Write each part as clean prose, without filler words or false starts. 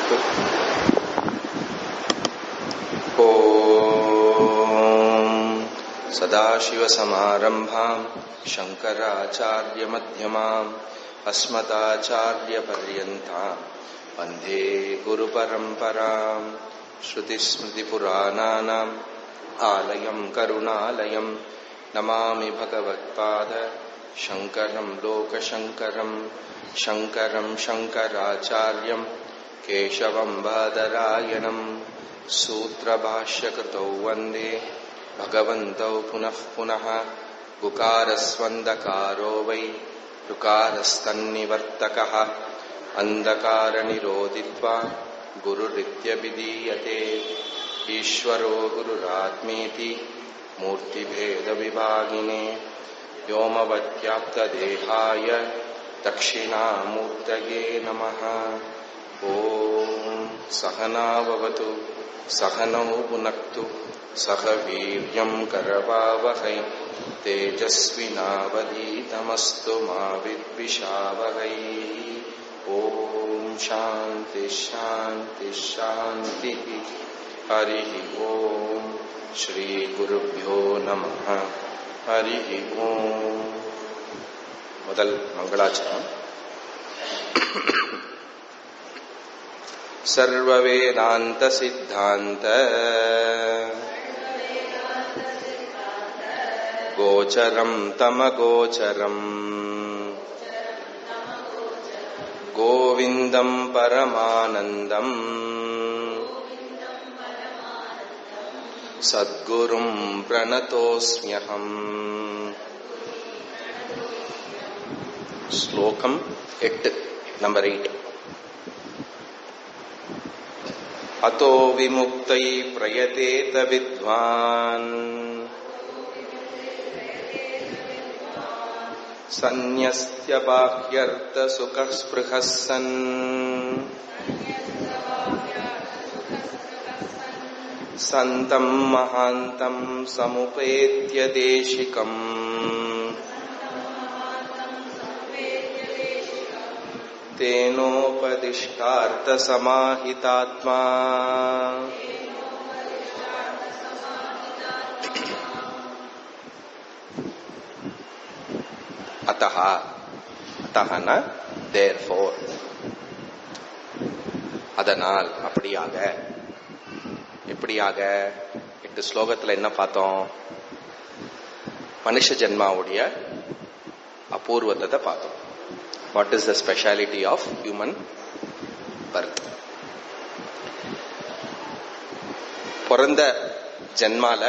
भुनक्तु। ओम सदाशिवसमारंभां शंकराचार्यमध्यमाम् अस्मदाचार्यपर्यन्तां वन्दे गुरुपरम्पराम्। श्रुतिस्मृतिपुराणानाम् आलयं करुणालयं नमामि भगवत्पाद शंकरं लोकशंकरं। शंकरं शंकराचार्यं केशवं बादरायणं सूत्रभाष्यकृतौ वन्दे भगवन्तौ पुनः पुनः। उकारस्वन्दकारो वै ऋकारस्तन्निवर्तकः अन्धकारनिरोधित्वा गुरुरित्यभिधीयते। ईश्वरो गुरुरात्मेति मूर्तिभेदविभागिने व्योमवद्व्याप्तदेहाय दक्षिणामूर्तये नमः। ओम सहना भवतु सहनौ भुनक्तु सह वीर्यं करवावहै तेजस्विनावधीतमस्तु मा विद्विषावहै। ओम शांति शांति शांति। हरि ओम श्री गुरुभ्यो नमः। हरि ओम। முதல் மங்களாச்சரம். सर्ववेदांत सिद्धांत गोचरं तमगोचरं गोविंदं परमानंदं सद्गुरुं प्रणतोस्म्यहम्. श्लोकम 8 नंबर 8. अतो विमुक्तै प्रयतेत विद्वान् सन्न्यस्य बाह्यर्थ सुखः स्पृहः सन् सन्तं महान्तं समुपेत्य देशिकम् तेनोपदिष्टार्थ समाहितात्मा अतः अतः न therefore அதனால் அப்படியாக எப்படியாக 8 ஸ்லோகத்துல என்ன பார்த்தோம்? மனுஷ ஜென்மாவுடைய அபூர்வத்தை பார்த்தோம். What is the speciality of human birth? பிறந்த ஜென்மால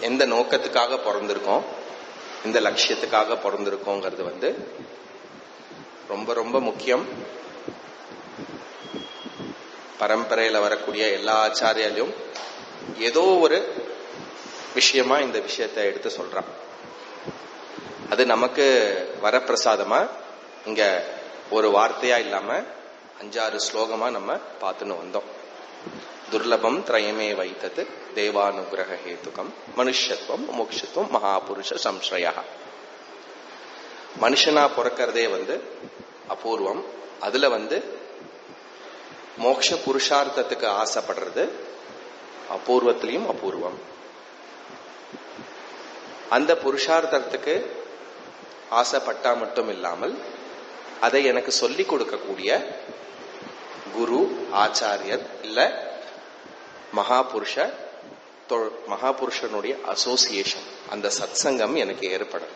எந்த நோக்கத்துக்காக பிறந்திருக்கோம், எந்த லட்சியத்துக்காக பிறந்திருக்கோங்கிறது ரொம்ப ரொம்ப முக்கியம். பரம்பரையில வரக்கூடிய எல்லா ஆச்சாரியாலையும் ஏதோ ஒரு விஷயமா இந்த விஷயத்தை எடுத்து சொல்றான். அது நமக்கு வரப்பிரசாதமா இங்க ஒரு வார்த்தையா இல்லாம 5-6 ஸ்லோகமா நம்ம பார்த்துன்னு வந்தோம். துர்லபம் திரயமே வைத்தது தேவானுகிரக ஹேதுகம் மனுஷத்துவம் மோட்சத்துவம் மகாபுருஷ சம்ஸ்ரயா. மனுஷனா பிறக்கிறதே அபூர்வம். அதுல மோட்ச புருஷார்த்தத்துக்கு ஆசைப்படுறது அபூர்வத்திலையும் அபூர்வம். அந்த புருஷார்த்தத்துக்கு ஆசைப்பட்டா மட்டும் இல்லாமல் அதை எனக்கு சொல்லிக் கொடுக்கக்கூடிய குரு ஆச்சாரியர் இல்ல மகாபுருஷனுடைய அசோசியேஷன், அந்த சத்சங்கம் எனக்கு ஏற்படும்.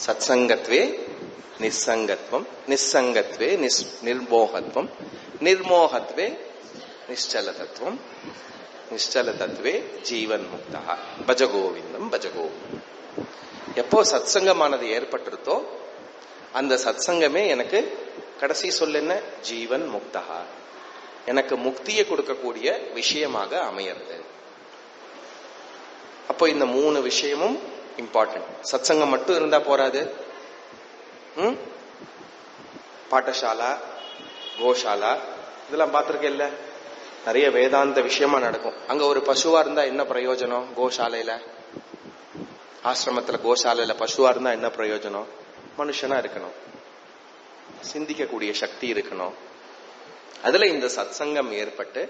சத்சங்கத்வே நிஸ்ஸங்கத்வம், நிஸ்ஸங்கத்வே நிர்மோகத்வம், நிர்மோகத்வே நிಶ್ಚலதத்துவம், நிಶ್ಚலதத்துவே ஜீவன் முக்தா. பஜகோவிந்தம் பஜகோவிந்தம். எப்போ சத்சங்கமானது ஏற்பட்டிருத்தோ அந்த சத்சங்கமே எனக்கு கடைசி சொல்ல என்ன? ஜீவன் முக்தா. எனக்கு முக்தியை கொடுக்கக்கூடிய விஷயமாக அமையிறது. அப்போ இந்த 3 விஷயமும் இம்பார்ட்டன்ட். சத்சங்கம் மட்டும் இருந்தா போராது. பாட்டசாலா, கோஷாலா இதெல்லாம் பார்த்திருக்கேன்ல, நிறைய வேதாந்த விஷயமா நடக்கும். அங்க ஒரு பசுவா இருந்தா என்ன பிரயோஜனம்? கோஷாலையில, ஆசிரமத்துல கோஷாலையில பசுவா இருந்தா என்ன பிரயோஜனம்? மனுஷனா இருக்கணும், சிந்திக்கக்கூடிய சக்தி இருக்கணும், அதுல இந்த சத்சங்கம் ஏற்பட்டு,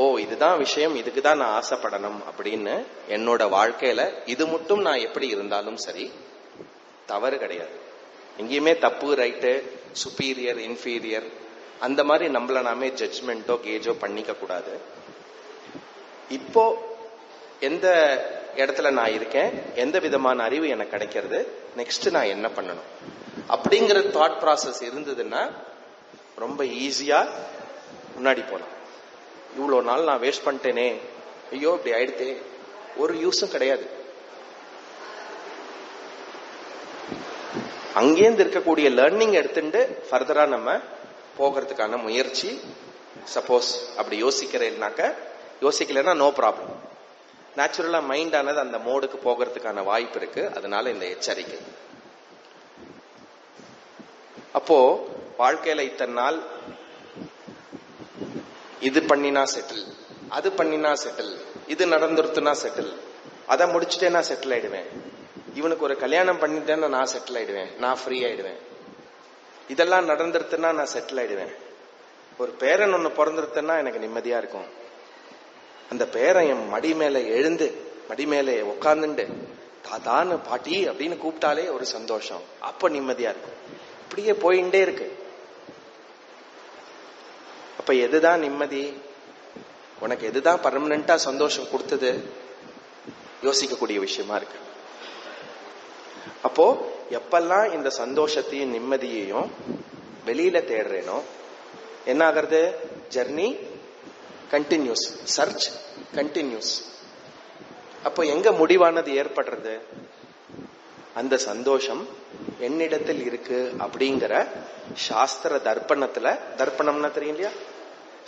ஓ இதுதான் விஷயம், இதுக்குதான் நான் ஆசைப்படணும் அப்படின்னு என்னோட வாழ்க்கையில இது மட்டும் நான் எப்படி இருந்தாலும் சரி, தவறு கிடையாது. எங்கேயுமே தப்பு ரைட்டு, சுப்பீரியர் இன்ஃபீரியர் அந்த மாதிரி நம்மள நாமே ஜட்ஜ்மெண்டோ கேஜோ பண்ணிக்க கூடாது. இப்போ எந்த இடத்துல நான் இருக்கேன், எந்த விதமான அறிவு எனக்கு கிடைக்கிறது, நெக்ஸ்ட் நான் என்ன பண்ணணும் அப்படிங்கிற தாட் ப்ராசஸ் இருந்ததுன்னா ரொம்ப ஈஸியா முன்னாடி போலாம். இவ்வளவு நாள் நான் வேஸ்ட் பண்ணிட்டேனே, ஐயோ இப்படி ஆயிடுத்தே, ஒரு யூஸும் கிடையாது. அங்கேருந்து இருக்கக்கூடிய லேர்னிங் எடுத்துட்டு ஃபர்தரா நம்ம போகிறதுக்கான முயற்சி. சப்போஸ் அப்படி யோசிக்கலைன்னா நோ ப்ராப்ளம். நேச்சுரலா மைண்ட் ஆனது அந்த மோடுக்கு போகிறதுக்கான வாய்ப்பு இருக்கு. அதனால இந்த எச்சரிக்கை. அப்போ வாழ்க்கையில இத்தனை நாள் இது பண்ணினா செட்டில், அது பண்ணினா செட்டில், இது நடந்துருத்துனா செட்டில், அதை முடிச்சுட்டேன்னா செட்டில் ஆயிடுவேன், இவனுக்கு ஒரு கல்யாணம் பண்ணிட்டேன்னா நான் செட்டில் ஆயிடுவேன், நான் ஃப்ரீ ஆயிடுவேன், இதெல்லாம் நடந்துருத்துனா நான் செட்டில் ஆயிடுவேன், ஒரு பேரன் ஒண்ணு பிறந்திருத்துன்னா எனக்கு நிம்மதியா இருக்கும், அந்த பேரன் என் மடி மேல எழுந்து மடி மேல உட்கார்ந்துட்டு தாத்தான்னு பாட்டி அப்படின்னு கூப்பிட்டாலே ஒரு சந்தோஷம், அப்ப நிம்மதியா இருக்கும். இப்படியே போயிட்டே இருக்கு. அப்ப எதுதான் நிம்மதி, உனக்கு எதுதான் பர்மனண்டா சந்தோஷம் கொடுத்தது, யோசிக்கக்கூடிய விஷயமா இருக்கு. அப்போ எப்பெல்லாம் இந்த சந்தோஷத்தையும் நிம்மதியையும் வெளியில தேடுறேனோ என்ன ஆகிறது, ஜர்னி கண்டினியூஸ், சர்ச் கண்டினியூஸ். அப்போ எங்க முடிவானது ஏற்படுறது, அந்த சந்தோஷம் என்னிடத்தில் இருக்கு அப்படிங்கிற சாஸ்திர தர்ப்பணத்துல, தர்ப்பணம்னா தெரியும் இல்லையா,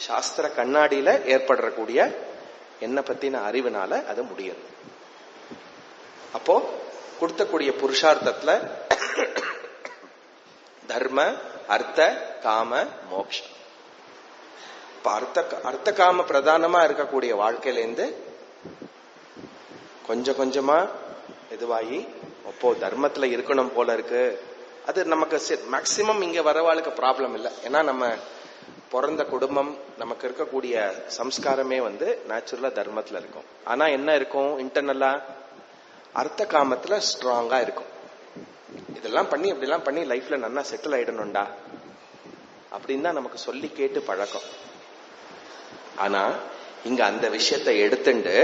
சாஸ்திர கண்ணாடியில ஏற்படக்கூடிய என்ன பத்தின அறிவுனால அது முடியுது. அப்போ கொடுத்தக்கூடிய புருஷார்த்தத்துல தர்ம அர்த்த காம மோக்ஷம். அர்த்த காம பிரதானமா இருக்கக்கூடிய வாழ்க்கையிலேருந்து கொஞ்சம் கொஞ்சமா இதுவாகி அப்போ தர்மத்துல இருக்கணும் போல இருக்கு. அது நமக்கு மேக்சிமம் இங்க வரவாளுக்கு ப்ராப்ளம் இல்லை. ஏன்னா நம்ம பிறந்த குடும்பம், நமக்கு இருக்கக்கூடிய சம்ஸ்காரமே நேச்சுரலா தர்மத்துல இருக்கும். ஆனா என்ன இருக்கும், இன்டர்னலா அர்த்த காமத்துல ஸ்ட்ராங்கா இருக்கும். இதெல்லாம் பண்ணி அப்படிலாம் பண்ணி லைஃப்ல நல்லா செட்டில் ஆயிடணும்டா அப்படின்னு தான் நமக்கு சொல்லி கேட்டு பழக்கம். ஆனா இங்க அந்த விஷயத்தை எடுத்துண்டு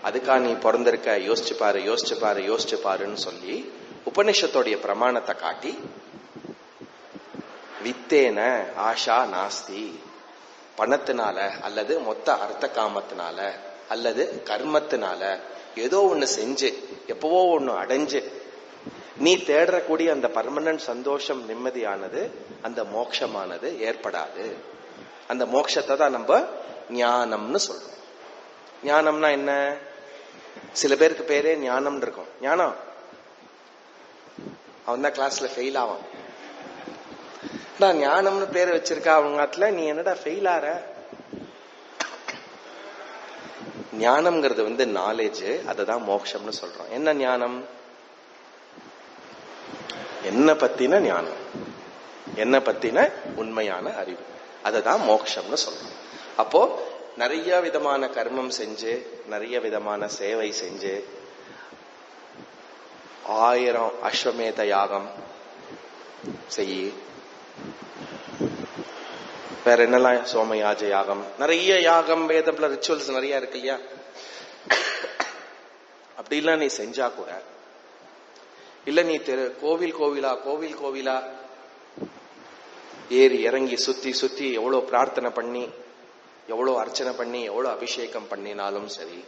அதுக்கா நீ பிறந்திருக்க, யோசிச்சு பாரு யோசிச்சு பாரு யோசிச்சு பாருன்னு சொல்லி உபனிஷத்தோடைய பிரமாணத்தை காட்டி, வித்தேன ஆஷா நாஸ்தி, பணத்தினால அல்லது மொத்த அர்த்த காமத்தினால அல்லது கர்மத்தினால ஏதோ ஒண்ணு செஞ்சு எப்பவோ ஒண்ணு அடைஞ்சு நீ தேடக்கூடிய அந்த பர்மனன்ட் சந்தோஷம் நிம்மதியானது, அந்த மோட்சமானது ஏற்படாது. அந்த மோட்சத்தை தான் நம்ம ஞானம்னு சொல்றோம். ஞானம்னா என்ன, சில பேருக்கு பேரே ஞானம் இருக்கும். ஞானம் அவன் தான் கிளாஸ்ல ஃபெயில் ஆவான். ஞானம்னு பேரை வச்சிருக்கா அவங்க, நீ என்னடா ஃபெயில் ஆற. ஞானம்ங்கிறது நாலேஜ், அததான் மோட்சம்னு சொல்றோம். என்ன ஞானம், என்ன பத்தின ஞானம், என்ன பத்தின உண்மையான அறிவு, அததான் மோட்சம்னு சொல்றோம். அப்போ நிறைய விதமான கர்மம் செஞ்சு, நிறைய விதமான சேவை செஞ்சு, 1000 அஸ்வமேத யாகம் செய்யி, வேற என்னெல்லாம், சோமயாஜ யாகம், நிறைய யாகம், வேதம்ல ரிச்சுவல்ஸ் நிறைய இருக்கு இல்லையா. அப்படிலாம் நீ செஞ்சா கூட, இல்ல நீ கோவில் கோவிலா ஏறி இறங்கி சுத்தி சுத்தி எவ்வளவு பிரார்த்தனை பண்ணி, எவ்வளவு அர்ச்சனை பண்ணி, எவ்வளவு அபிஷேகம் பண்ணினாலும் சரி,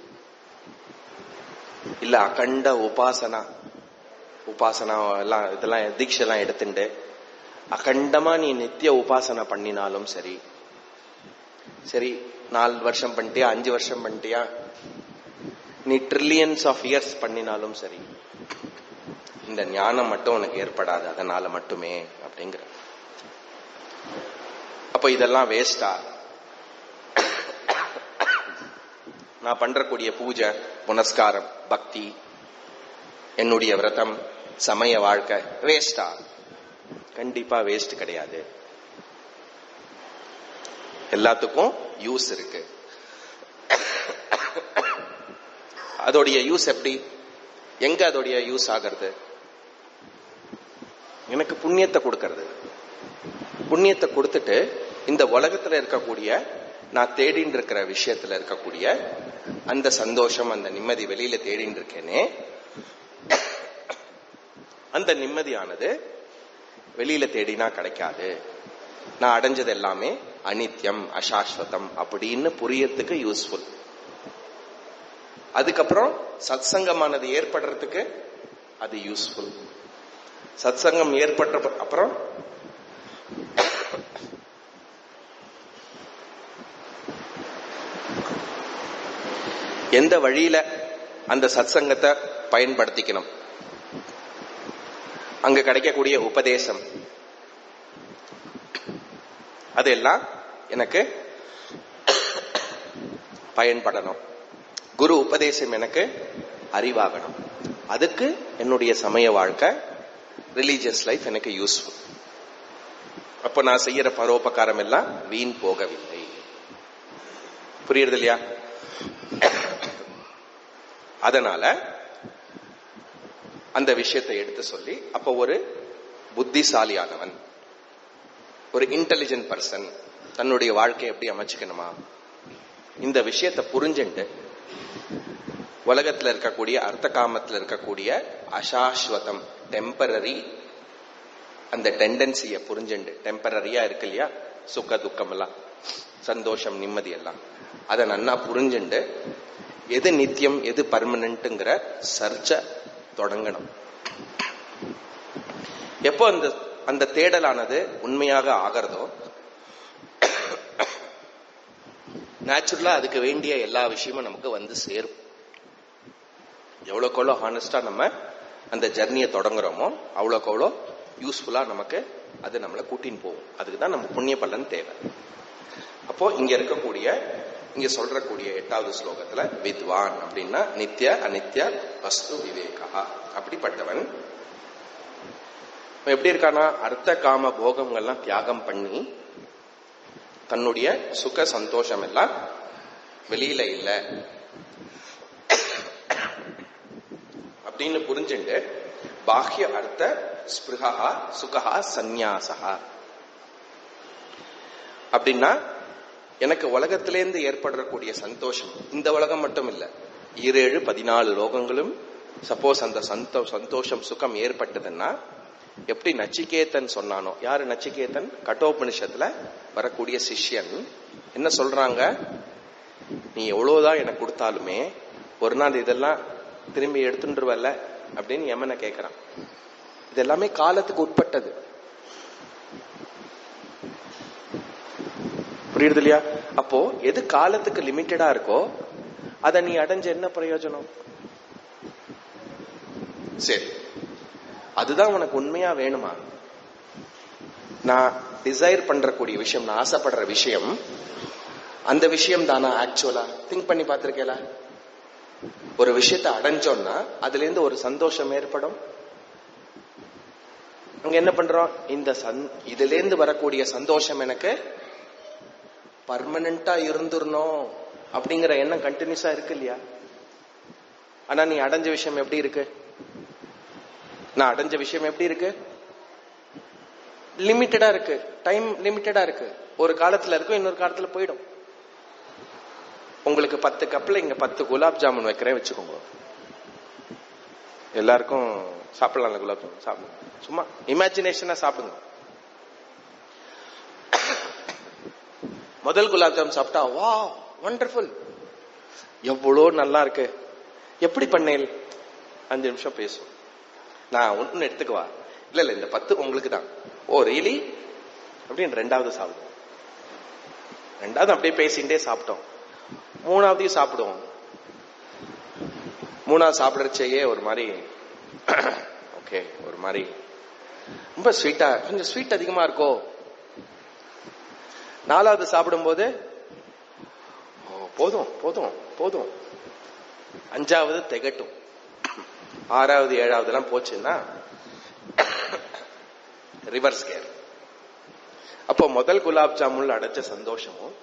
இல்ல அகண்ட உபாசனா எல்லாம் இதெல்லாம் தீட்செல்லாம் எடுத்துட்டு அகண்டமா நீ நித்திய உபாசனை பண்ணினாலும் சரி, 4 வருஷம் பண்ணிட்டியா, 5 வருஷம் பண்ணிட்டியா, நீ ட்ரில்லியன்ஸ் ஆஃப் இயர்ஸ் பண்ணினாலும் சரி, இந்த ஞானம் மட்டும் உனக்கு ஏற்படாது. அதனால மட்டுமே அப்படிங்கிற. அப்ப இதெல்லாம் வேஸ்டா, நான் பண்றக்கூடிய பூஜை புனஸ்காரம் பக்தி, என்னுடைய விரதம் சமய வாழ்க்கை வேஸ்டா? கண்டிப்பா வேஸ்ட் கிடையாது. எல்லாத்துக்கும் யூஸ் இருக்கு. அதோடைய யூஸ் எப்படி, எங்க அதோடைய யூஸ் ஆகிறது? எனக்கு புண்ணியத்தை கொடுக்கறது. புண்ணியத்தை கொடுத்துட்டு இந்த உலகத்துல இருக்கக்கூடிய நான் தேடின்னு இருக்கிற விஷயத்துல இருக்கக்கூடிய அந்த சந்தோஷம், அந்த நிம்மதி வெளியில தேடின்னு இருக்கேனே, அந்த நிம்மதியானது வெளியில தேடினா கிடைக்காது. நான் அடைஞ்சது எல்லாமே அனித்யம், அசாஸ்வதம் அப்படின்னு புரியறதுக்கு யூஸ்ஃபுல். அதுக்கப்புறம் சத்சங்கமானது ஏற்படுறதுக்கு அது யூஸ்ஃபுல். சத்சங்கம் ஏற்பட்ட அப்புறம் எந்த வழியில அந்த சத்சங்கத்தை பயன்படுத்திக்கணும், அங்க கிடைக்கக்கூடிய உபதேசம், அதெல்லாம் எனக்கு பயன்படணும். குரு உபதேசம் எனக்கு அறிவாகணும். அதுக்கு என்னுடைய சமய வாழ்க்கை, ரிலீஜியஸ் லைஃப் எனக்கு யூஸ்ஃபுல். அப்ப நான் செய்யற பரோபகாரம் எல்லாம் வீண் போகவில்லை. புரியுறது இல்லையா? அதனால அந்த விஷயத்தை எடுத்து சொல்லி, அப்ப ஒரு புத்திசாலியானவன், ஒரு இன்டெலிஜென்ட் பர்சன் தன்னுடைய வாழ்க்கையை எப்படி அமைச்சுக்கணுமா, இந்த விஷயத்தை புரிஞ்சுட்டு உலகத்துல இருக்கக்கூடிய அர்த்த காமத்துல இருக்கக்கூடிய அசாஸ்வதம், டெம்பரரி, அந்த டெண்டன்சியை புரிஞ்சுண்டு, டெம்பரரியா இருக்கு இல்லையா, சுக துக்கம் எல்லாம், சந்தோஷம் நிம்மதி எல்லாம், அதை நன்னா புரிஞ்சுண்டு எது நித்தியம் எது பர்மனன்ட்ங்கிற சர்ச்சை தொடங்கணும். எப்போ அந்த அந்த தேடலானது உண்மையாக ஆகிறதோ, நேச்சுரலா அதுக்கு வேண்டிய எல்லா விஷயமும் நமக்கு வந்து சேரும். எவ்வளோக்கு எவ்வளோ ஹானஸ்டா நம்ம அந்த ஜர்னியை தொடங்குறோமோ அவ்வளோக்கு அவ்வளோ யூஸ்ஃபுல்லா நமக்கு அது நம்மளை கூட்டின்னு போகும். அதுக்கு தான் நம்ம புண்ணிய பலன் தேவை. அப்போ இங்க இருக்கக்கூடிய, இங்க சொல்றக்கூடிய 8வது ஸ்லோகத்துல வித்வான் அப்படின்னா நித்திய அனித்ய வஸ்து விவேகா, அப்படிப்பட்டவன் எப்படி இருக்கானா, அர்த்த காம போகங்கள்லாம் தியாகம் பண்ணி தன்னுடைய சுக சந்தோஷம் எல்லாம் வெளியில இல்ல அப்படின்னு புரிஞ்சுட்டு பாஹ்ய அர்த்த ஸ்பிருஹா சுகஹா சந்நியாசா அப்படின்னா எனக்கு உலகத்திலேருந்து ஏற்படக்கூடிய சந்தோஷம், இந்த உலகம் மட்டும் இல்ல, 7 14 லோகங்களும் சப்போஸ் அந்த சந்தோஷம் சுகம் ஏற்பட்டதுன்னா எப்படி நச்சிகேதன் சொன்னானோ. யாரு நச்சிகேதன்? கட்டோபனிஷத்துல வரக்கூடிய சிஷ்யன். என்ன சொல்றாங்க, நீ எவ்வளவுதான் எனக்கு கொடுத்தாலுமே ஒரு நாள் இதெல்லாம் திரும்பி எடுத்துருவல்ல அப்படின்னு யமனை கேட்கிறான். இது எல்லாமே காலத்துக்கு உட்பட்டது. புரியுது இல்லையா? அப்போ எது காலத்துக்கு லிமிட்டடா இருக்கோ அதை நீ அடைஞ்ச என்ன பிரயோஜனம்? சரி, அதுதான் உனக்கு உண்மையா வேணுமா? நான் டிசைர் பண்றக்கூடிய விஷயம், நான் ஆசைப்படுற விஷயம், அந்த விஷயம் தானா ஆக்சுவலா? திங்க் பண்ணி பார்த்திருக்கேல? ஒரு விஷயத்தை அடைஞ்சோம்னா அதுல இருந்து ஒரு சந்தோஷம் ஏற்படும். அங்க என்ன பண்றோம், இந்த இதுல இருந்து வரக்கூடிய சந்தோஷம் எனக்கு பர்மனண்டா இருந்துடணும் அப்படிங்கிற எண்ணம் கண்டினியூஸா இருக்கு இல்லையா? ஆனா நீ அடைஞ்ச விஷயம் எப்படி இருக்கு? நான் அடைஞ்ச விஷயம் எப்படி இருக்கு? லிமிட்டடா இருக்கு, டைம் லிமிட்டடா இருக்கு. ஒரு காலத்துல இருக்கும், இன்னொரு காலத்துல போயிடும். உங்களுக்கு 10 கப்ல இங்க 10 குலாப் ஜாமுன் வைக்கிறேன் வச்சுக்கோங்க. எல்லாருக்கும் சாப்பிடலாம் குலாப் ஜாமுன், சாப்பிடுங்க. சும்மா இமேஜினேஷனா சாப்பிடுங்க. முதல் குலாப் ஜாமுன் சாப்பிட்டா வா வண்டர்ஃபுல், எவ்வளோ நல்லா இருக்கு, எப்படி பண்ணேன்? 5 நிமிஷம் பேசும். நான் ஒன்னு எடுத்துக்குவா, இல்ல இல்ல இந்த 10 உங்களுக்கு தான். ஓ ரியலி அப்படின்னு 2வது சாப்பிடுவோம். 2வது அப்படியே பேசிட்டே சாப்பிட்டோம். 3வதையும் சாப்பிடுவோம். 3வது சாப்பிடறச்சேயே ஒரு மாதிரி ஓகே, ஒரு மாதிரி ரொம்ப ஸ்வீட்டா, கொஞ்சம் ஸ்வீட் அதிகமா இருக்கோ. 4வது சாப்பிடும் போது போதும் போதும் போதும். 5வது திகட்டும். 6வது 7வது எல்லாம் போச்சுன்னா ரிவர்ஸ் கேர். அப்போ முதல் குலாப் ஜாமுன்ல அடைச்ச சந்தோஷமும்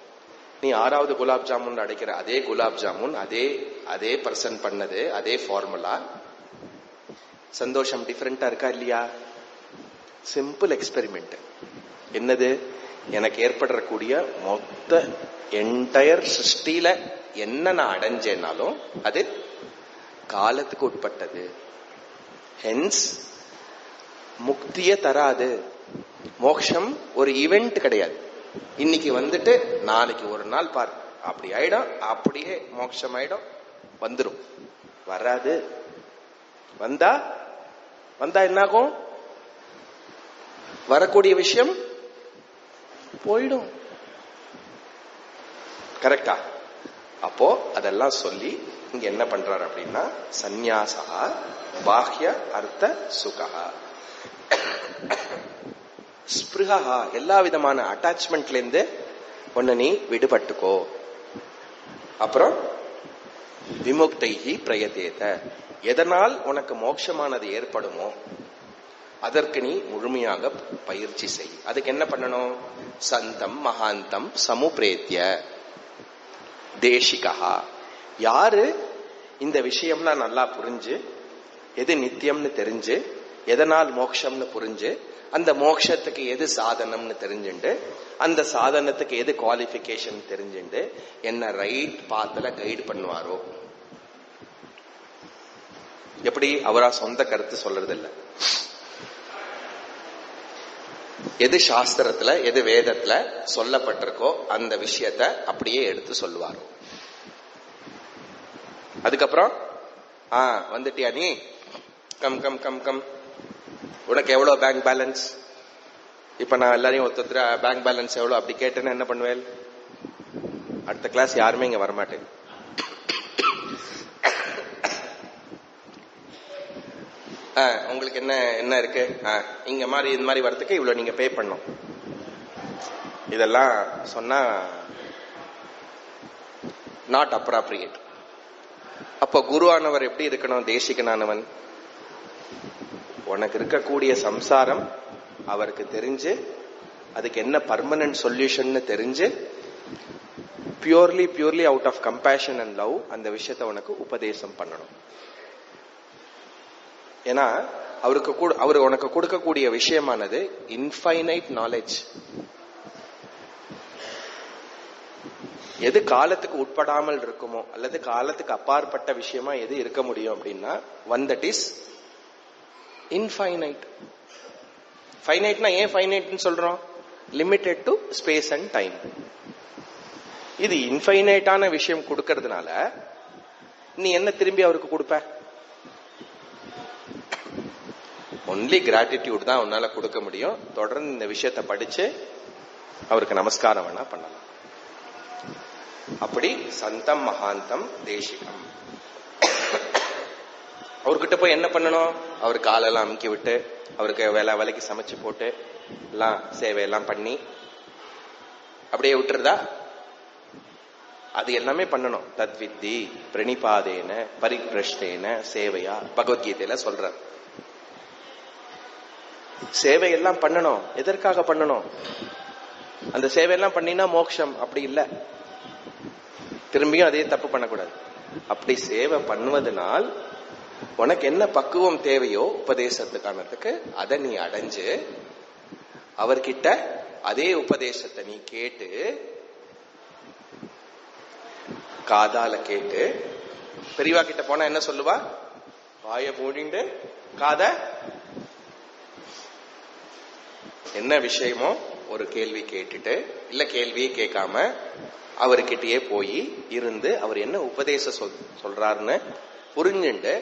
நீ 6வது குலாப் ஜாமுன் அடைக்கிற அதே குலாப் ஜாமுன், அதே பர்சன் பண்ணது, அதே ஃபார்முலா, சந்தோஷம் டிஃபரெண்டா இருக்கா இல்லையா? Simple experiment. என்னது? எனக்கு ஏற்படக்கூடிய மொத்த என்டையர் சிருஷ்டியில என்ன நான் அடைஞ்சேனாலும் அது காலத்துக்கு உட்பட்டது. ஹென்ஸ் முக்திய தராது. மோட்சம் ஒரு ஈவெண்ட் கிடையாது. இன்னைக்கு வந்துட்டு நாளைக்கு ஒரு நாள் பாரு அப்படி ஆயிடும், அப்படியே மோட்சம் ஆயிடும், வந்துடும். வராது. வந்தா என்னாகும்? வரக்கூடிய விஷயம் போயிடும். கரெக்டா? அப்போ அதெல்லாம் சொல்லி இங்க என்ன பண்றாரு அப்படின்னா, சந்நியாசா பாஹ்ய அர்த்த சுகா ஸ்பிருஹா, எல்லா விதமான அட்டாச்மெண்ட்ல இருந்து ஒன்னு நீ விடுபட்டுக்கோ. அப்புறம் விமுக்தைஹி பிரயதேத, எதனால் உனக்கு மோட்சமானது ஏற்படுமோ அதற்கு நீ முழுமையாக பயிற்சி செய். அதுக்கு என்ன பண்ணணும்? சந்தம் மகாந்தம் சமுப்ரேத்ய தேசிகா. யாரு இந்த விஷயம்லாம் நல்லா புரிஞ்சு, எது நித்தியம்னு தெரிஞ்சு, எதனால் மோட்சம்னு புரிஞ்சு, அந்த மோட்சத்துக்கு எது சாதனம்னு தெரிஞ்சுண்டு, அந்த சாதனத்துக்கு எது குவாலிபிகேஷன் தெரிஞ்சுண்டு என்ன ரைட் பாத்துல கைடு பண்ணுவாரோ. எப்படி? அவரா சொந்த கருத்து சொல்றது இல்ல. எது சாஸ்திரத்துல, எது வேதத்துல சொல்லப்பட்டிருக்கோ அந்த விஷயத்த அப்படியே எடுத்து சொல்லுவாரோ. அதுக்கப்புறம் வந்துட்டியா நீ? Come come come come. உனக்கு எவ்வளவு பேங்க் பேலன்ஸ்? இப்ப நான் எல்லாரையும் ஒருத்தர் பேங்க் பேலன்ஸ் எவ்வளவு அப்படி கேட்டேன்னு என்ன பண்ணுவேன்? அடுத்த கிளாஸ் யாருமே இங்க வரமாட்டேன். உங்களுக்கு என்ன இருக்கு? இங்க மாதிரி இந்த மாதிரி வரதுக்கு இவ்வளவு நீங்க பே பண்ணும். இதெல்லாம் சொன்னா நாட் அப்ராப்ரியேட். அப்ப குருவானவர் எப்படி இருக்கணும்? தேசிகனானவன் உனக்கு இருக்கக்கூடிய சம்சாரம் அவருக்கு தெரிஞ்சு, அதுக்கு என்ன பர்மனன்ட் சொல்யூஷன் தெரிஞ்சு, purely out of compassion and love அந்த விஷயத்தை உனக்கு உபதேசம் பண்ணணும். ஏன்னா அவர் உனக்கு கொடுக்கக்கூடிய விஷயமானது இன்ஃபைனைட் நாலேஜ். எது காலத்துக்கு உட்படாமல் இருக்குமோ அல்லது காலத்துக்கு அப்பாற்பட்ட விஷயமா எது இருக்க முடியும் அப்படின்னா, ஒன் தட் இஸ் இன்ஃபைனைட். ஃபைனைட்னா ஏன் ஃபைனைட்னு சொல்றோம்? Limited to space and time. இது இன்ஃபைனைட்டான விஷயம் கொடுக்கறதுனால நீ என்ன திரும்பி அவருக்கு கொடுப்ப? ஒன்லி கிராட்டிடியூட் தான் உன்னால கொடுக்க முடியும். தொடர்ந்து இந்த விஷயத்தை படிச்சு அவருக்கு நமஸ்காரம் வேணா பண்ணலாம். அப்படி சந்தம் மகாந்தம் தேசிகம். அவர்கிட்ட போய் என்ன பண்ணணும்? அவர் காலெல்லாம் அமுக்கி விட்டு, அவருக்கு வேலைக்கு சமைச்சு போட்டு எல்லாம் சேவையெல்லாம் பண்ணி அப்படியே விட்டுருதா? அது எல்லாமே பண்ணணும். தத்வித்தி பிரணிபாதேன பரிபிரஷ்டேன சேவையா பகவத்கீதையில சொல்ற. சேவையெல்லாம் பண்ணணும். எதற்காக பண்ணணும்? அந்த சேவையெல்லாம் பண்ணினா மோட்சம் அப்படி இல்லை. திரும்பியும் அதே தப்பு பண்ணக்கூடாது. அப்படி சேவை பண்ணுவதனால் உனக்கு என்ன பக்குவம் தேவையோ உபதேசத்துக்கானதுக்கு அதை நீ அடைஞ்சு அவர்கிட்ட அதே உபதேசத்தை நீ கேட்டு, காதால கேட்டு, பெரியவா கிட்ட போனா என்ன சொல்லுவா? வாய மூடிண்டு காத என்ன விஷயமோ ஒரு கேள்வி கேட்டுட்டு, இல்ல கேள்வியே கேட்காம அவர்கிட்டயே போய் இருந்து அவர் என்ன உபதேசம் சொல்றாருன்னு புரிஞ்சுண்டு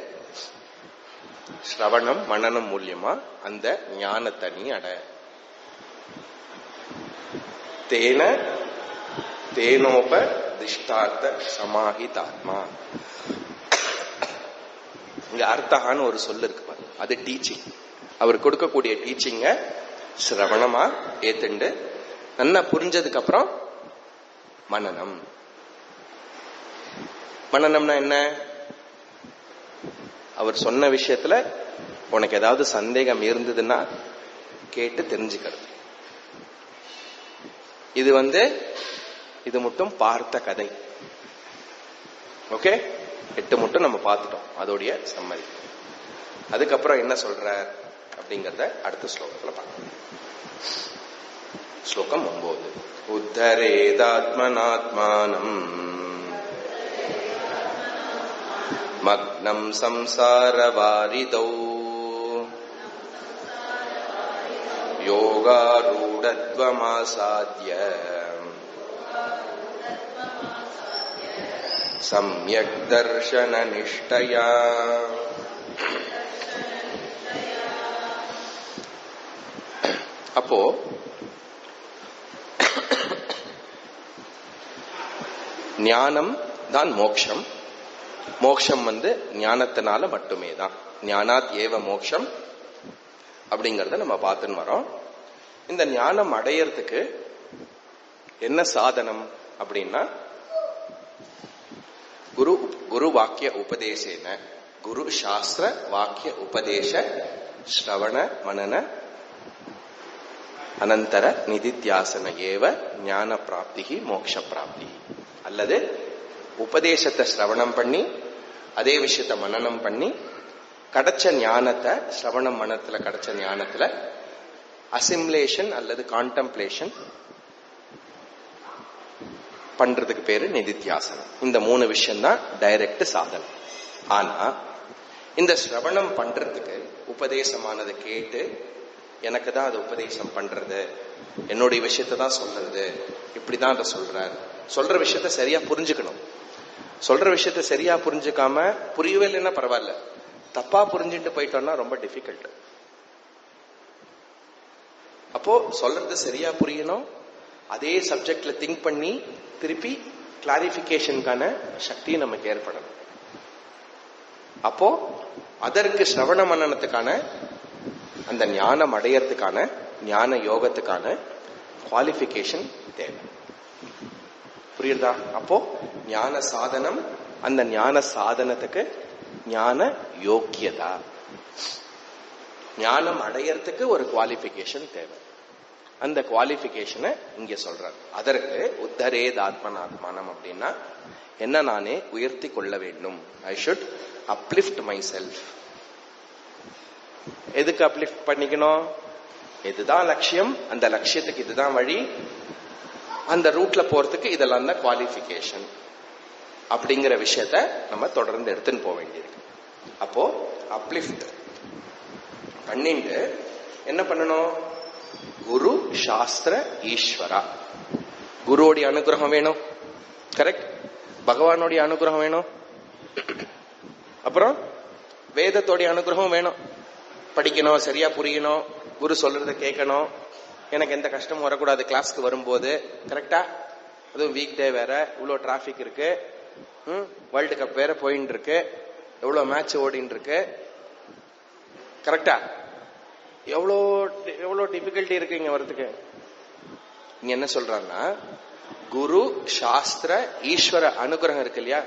ஸ்ரவணம் மனனம் மூலியமா அந்த ஞானத்தை நீ அட. தேனோப திஷ்டார்த்த சமாஹிதாத்மா. இங்க அர்த்தகான்னு ஒரு சொல்லு இருக்கு, அது டீச்சிங். அவர் கொடுக்கக்கூடிய டீச்சிங்க சிரவணமா ஏத்துண்டு நல்லா புரிஞ்சதுக்கு அப்புறம் மனனம். மனனம்னா என்ன? அவர் சொன்ன விஷயத்துல உனக்கு ஏதாவது சந்தேகம் இருந்ததுன்னா கேட்டு தெரிஞ்சுக்கிறது. இது மட்டும் பார்த்த கதை. ஓகே, 8 மட்டும் நம்ம பார்த்துட்டோம், அதோடைய சம்மரி. அதுக்கப்புறம் என்ன சொல்ற அப்படிங்கறத அடுத்த ஸ்லோகத்துல பார்க்கலாம். ஸ்லோகம் 9. உத்தரேதாத்மனாத்மானம் மக்னம் சம்சாரவாரிதௌ யோகாரூடத்வமாசாத்ய சம்யக் தர்ஷன நிஷ்டயா. அப்போ ஞானம் தான் மோக்ஷம். மோக்ஷம் ஞானத்தினால மட்டுமே தான். ஞானாத் ஏவ மோக்ஷம் அப்படிங்கறத நம்ம பார்த்துன்னு வரோம். இந்த ஞானம் அடையறதுக்கு என்ன சாதனம் அப்படின்னா, குரு வாக்கிய உபதேசேன, குரு சாஸ்திர வாக்கிய உபதேச ஸ்ரவண மனன அனந்தர நிதித்தியாசன ஏவ ஞான பிராப்தி மோட்ச பிராப்தி. அல்லது உபதேசத்தை சிரவணம் பண்ணி அதே விஷயத்த மனனம் பண்ணி கிடைச்ச ஞானத்தை, சிரவணம் மனத்துல கிடைச்ச ஞானத்துல அசிமுலேஷன் அல்லது கான்டம்ப்ளேஷன் பண்றதுக்கு பேரு நிதித்தியாசனம். இந்த 3 விஷயம் தான் டைரக்ட் சாதனம். ஆனா இந்த சிரவணம் பண்றதுக்கு உபதேசமானதை கேட்டு எனக்கு தான் அது உபதேசம் பண்றது, என்னுடைய விஷயத்தை தான் சொல்றது, இப்படிதான் அதை சொல்றாரு, சொல்ற விஷயத்த சரியா புரிஞ்சுக்கணும். சொல்ற விஷயத்த சரியா புரிஞ்சுக்காம, புரியவே இல்லைன்னா பரவாயில்ல, தப்பா புரிஞ்சுட்டு போயிட்டோம்னா ரொம்ப டிஃபிகல்ட். அப்போ சொல்றது சரியா புரியணும், அதே சப்ஜெக்ட்ல திங்க் பண்ணி திருப்பி கிளாரிபிகேஷனுக்கான சக்தி நமக்கு ஏற்படணும். அப்போ அதற்கு சிரவண மனனத்துக்கான, அந்த ஞானம் அடையறதுக்கான, ஞான யோகத்துக்கான குவாலிபிகேஷன் தேவை. புரியுதா? அப்போ ஞான சாதனம், அந்த ஞான சாதனத்துக்கு ஞான யோக்கியதா, ஞானம் அடையறதுக்கு ஒரு குவாலிபிகேஷன் தேவை. அந்த குவாலிபிகேஷனை இங்க சொல்றார். அதற்கு உத்தரேதாத்மனாத்மானம் அப்படின்னா என்ன, நானே உயர்த்தி கொள்ள வேண்டும். I should uplift my self. எதுக்கு அப்லிஃப்ட் பண்ணிக்கணும்? இதுதான் லட்சியம், அந்த லட்சியத்துக்கு இதுதான் வழி, அந்த ரூட்ல போறதுக்கு இதெல்லாம் தான் குவாலிபிகேஷன் அப்படிங்கிற விஷயத்த நம்ம தொடர்ந்து எடுத்துன்னு போக வேண்டியிருக்கு. அப்போ அப்லிஃப்ட் பண்ணிட்டு என்ன பண்ணணும்? குரு சாஸ்திர ஈஸ்வரா, குருவோடைய அனுகிரகம் வேணும். கரெக்ட், பகவானுடைய அனுகிரகம் வேணும். அப்புறம் வேதத்தோடைய அனுகிரகம் வேணும். படிக்கணும், சரியா புரியணும், குரு சொல்றத கேட்கணும், எனக்கு எந்த கஷ்டமும் வரக்கூடாது கிளாஸ்க்கு வரும்போது. கரெக்டா? அதுவும் வீக் டே வேற, இவ்வளவு டிராபிக் இருக்கு, வேர்ல்டு கப் வேற போயின்னு இருக்கு, எவ்வளவு மேட்ச் ஓடின்னு இருக்கு. கரெக்டா? எவ்வளோ டிஃபிகல்ட்டி இருக்கு இங்க வரதுக்கு. இங்க என்ன சொல்றான்னா, குரு சாஸ்திர ஈஸ்வர அனுகிரகம் இருக்கு இல்லையா,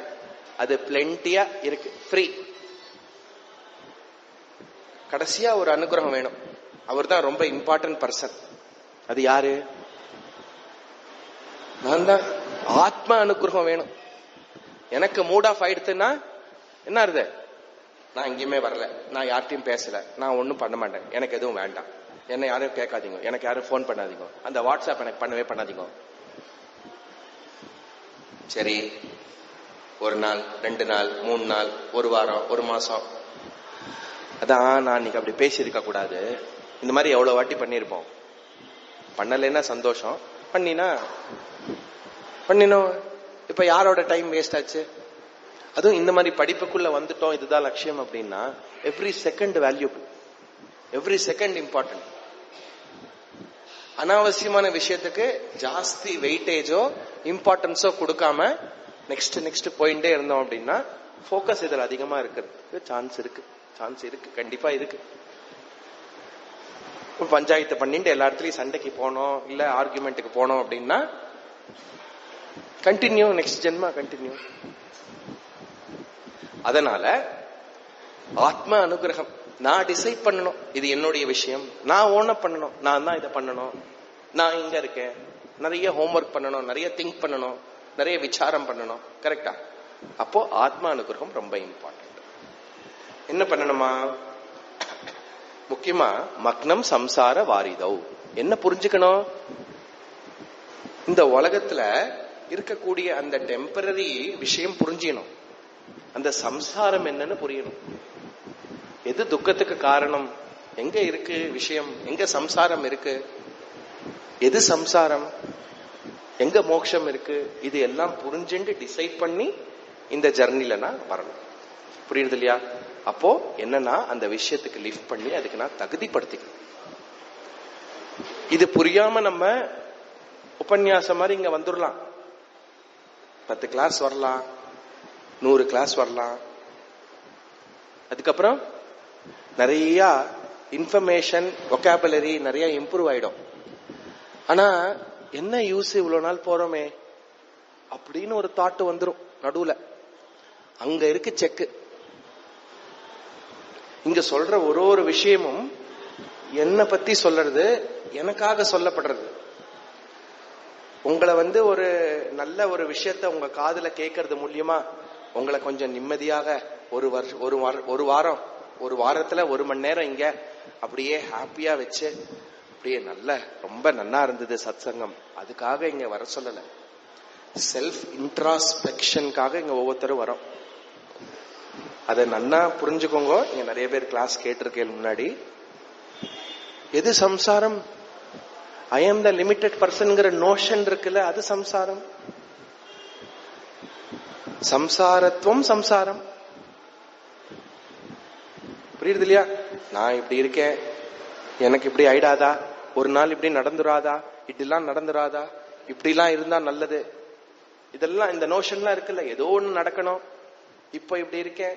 அது பிளென்டியா இருக்கு, ஃப்ரீ. கடைசியா ஒரு அனுகிரகம் வேணும், அவர் தான் ரொம்ப இம்பார்ட்டன்ட் பர்சன். அது யாரு? நான் தான். ஆத்ம அனுகிரகம் வேணும். எனக்கு மூட் ஆஃப் ஆயிடுத்துன்னா என்ன அர்த்தம்? நான் எங்கேயுமே வரல, நான் யார்ட்டையும் பேசல, நான் ஒன்னும் பண்ண மாட்டேன், எனக்கு எதுவும் வேண்டாம், என்ன யாரும் கேட்காதீங்க, எனக்கு யாரும் போன் பண்ணாதீங்க, அந்த வாட்ஸ்அப் எனக்கு பண்ணவே பண்ணாதீங்க. சரி, 1 நாள் 2 நாள் 3 நாள் 1 வாரம் 1 மாசம், அதான் நான் இன்னைக்கு அப்படி பேசியிருக்க கூடாது. இந்த மாதிரி எவ்வளவு வாட்டி பண்ணிருப்போம். பண்ணலைன்னா சந்தோஷம், பண்ணினோம். இப்ப யாரோட டைம் வேஸ்ட் ஆச்சு? அதுவும் இந்த மாதிரி படிப்புக்குள்ள வந்துட்டோம், இதுதான் லட்சியம் அப்படின்னா every second valuable, every second important. அனாவசியமான விஷயத்துக்கு ஜாஸ்தி வெயிட்டேஜோ இம்பார்ட்டன்ஸோ கொடுக்காம நெக்ஸ்ட் போயிட்டே இருந்தோம் அப்படின்னா போக்கஸ் இதுல அதிகமா இருக்கிறதுக்கு சான்ஸ் இருக்கு, கண்டிப்பா இருக்கு. பஞ்சாயத்து பண்ணிட்டு எல்லா இடத்துலயும் சண்டைக்கு போனோம், இல்ல ஆர்குமெண்ட்டுக்கு போனோம் அப்படின்னா கண்டினியூ, நெக்ஸ்ட் ஜென்மா கண்டினியூ. அதனால ஆத்ம அனுகிரகம், நான் டிசைட் பண்ணணும், இது என்னுடைய விஷயம், நான் ஓன பண்ணணும், நான் தான் இதை பண்ணணும், நான் இங்க இருக்கேன், நிறைய ஹோம்ஒர்க் பண்ணணும், நிறைய திங்க் பண்ணணும், நிறைய விசாரம் பண்ணணும். கரெக்டா? அப்போ ஆத்மா அனுகிரகம் ரொம்ப இம்பார்ட்டன்ட். என்ன பண்ணணுமா? முக்கியமா மக்னம் சம்சார வாரிதௌ. என்ன புரிஞ்சுக்கணும்? இந்த உலகத்துல இருக்கக்கூடிய அந்த டெம்பரரி விஷயம் புரிஞ்சிக்கணும். அந்த சம்சாரம் என்னன்னு புரியணும். எது துக்கத்துக்கு காரணம், எங்க இருக்கு விஷயம், எங்க சம்சாரம் இருக்கு, எது சம்சாரம், எங்க மோட்சம் இருக்கு, இது எல்லாம் புரிஞ்சுட்டு டிசைட் பண்ணி இந்த ஜர்னில நான் வரணும். புரியுது இல்லையா? அப்போ என்னன்னா அந்த விஷயத்துக்கு லிஃப்ட் பண்ணி அதுக்கு நான் தகுதிப்படுத்திக்கணும். இது புரியாம நம்ம உபன்யாசம் மாதிரி இங்க வந்துடலாம். 10 கிளாஸ் வரலாம், 100 கிளாஸ் வரலாம். அதுக்கப்புறம் நிறைய இன்ஃபர்மேஷன் வொகாபுலரி நிறைய இம்ப்ரூவ் ஆயிடும். ஆனா என்ன யூஸ், இவ்வளவு நாள் போறோமே அப்படின்னு ஒரு தாட் வந்துடும் நடுவுல. அங்க இருக்கு செக்கு. இங்க சொல்ற ஒரு விஷயமும் என்ன பத்தி சொல்றது, எனக்காக சொல்லப்படுறது. உங்களை ஒரு நல்ல ஒரு விஷயத்த உங்க காதுல கேட்கறது மூலியமா உங்களை கொஞ்சம் நிம்மதியாக ஒரு வாரத்துல 1 மணி நேரம் இங்க அப்படியே ஹாப்பியா வச்சு அப்படியே ரொம்ப நன்னா இருந்தது சத்சங்கம், அதுக்காக இங்க வர சொல்லல. செல்ஃப் இன்ட்ராஸ்பெக்ஷனுக்காக இங்க ஒவ்வொருத்தரும் வரோம். அதை நன்னா புரிஞ்சுக்கோங்க. இங்க நிறைய பேர் கிளாஸ் கேட்டிருக்கேன் முன்னாடி. எது சம்சாரம்? ஐ ஆம் த லிமிட்டட் பர்சன்ங்கிற நோஷன் இருக்குல்ல, அது சம்சாரம். சம்சாரத்துவம் சம்சாரம். புரியுது இல்லையா? நான் இப்படி இருக்கேன், எனக்கு இப்படி ஆயிடாதா, ஒரு நாள் இப்படி நடந்துராதா, இப்படிலாம் நடந்துராதா, இப்படிலாம் இருந்தா நல்லது, இதெல்லாம் இந்த நோஷன்லாம் இருக்குல்ல. ஏதோ ஒண்ணு நடக்கணும், இப்ப இப்படி இருக்கேன்,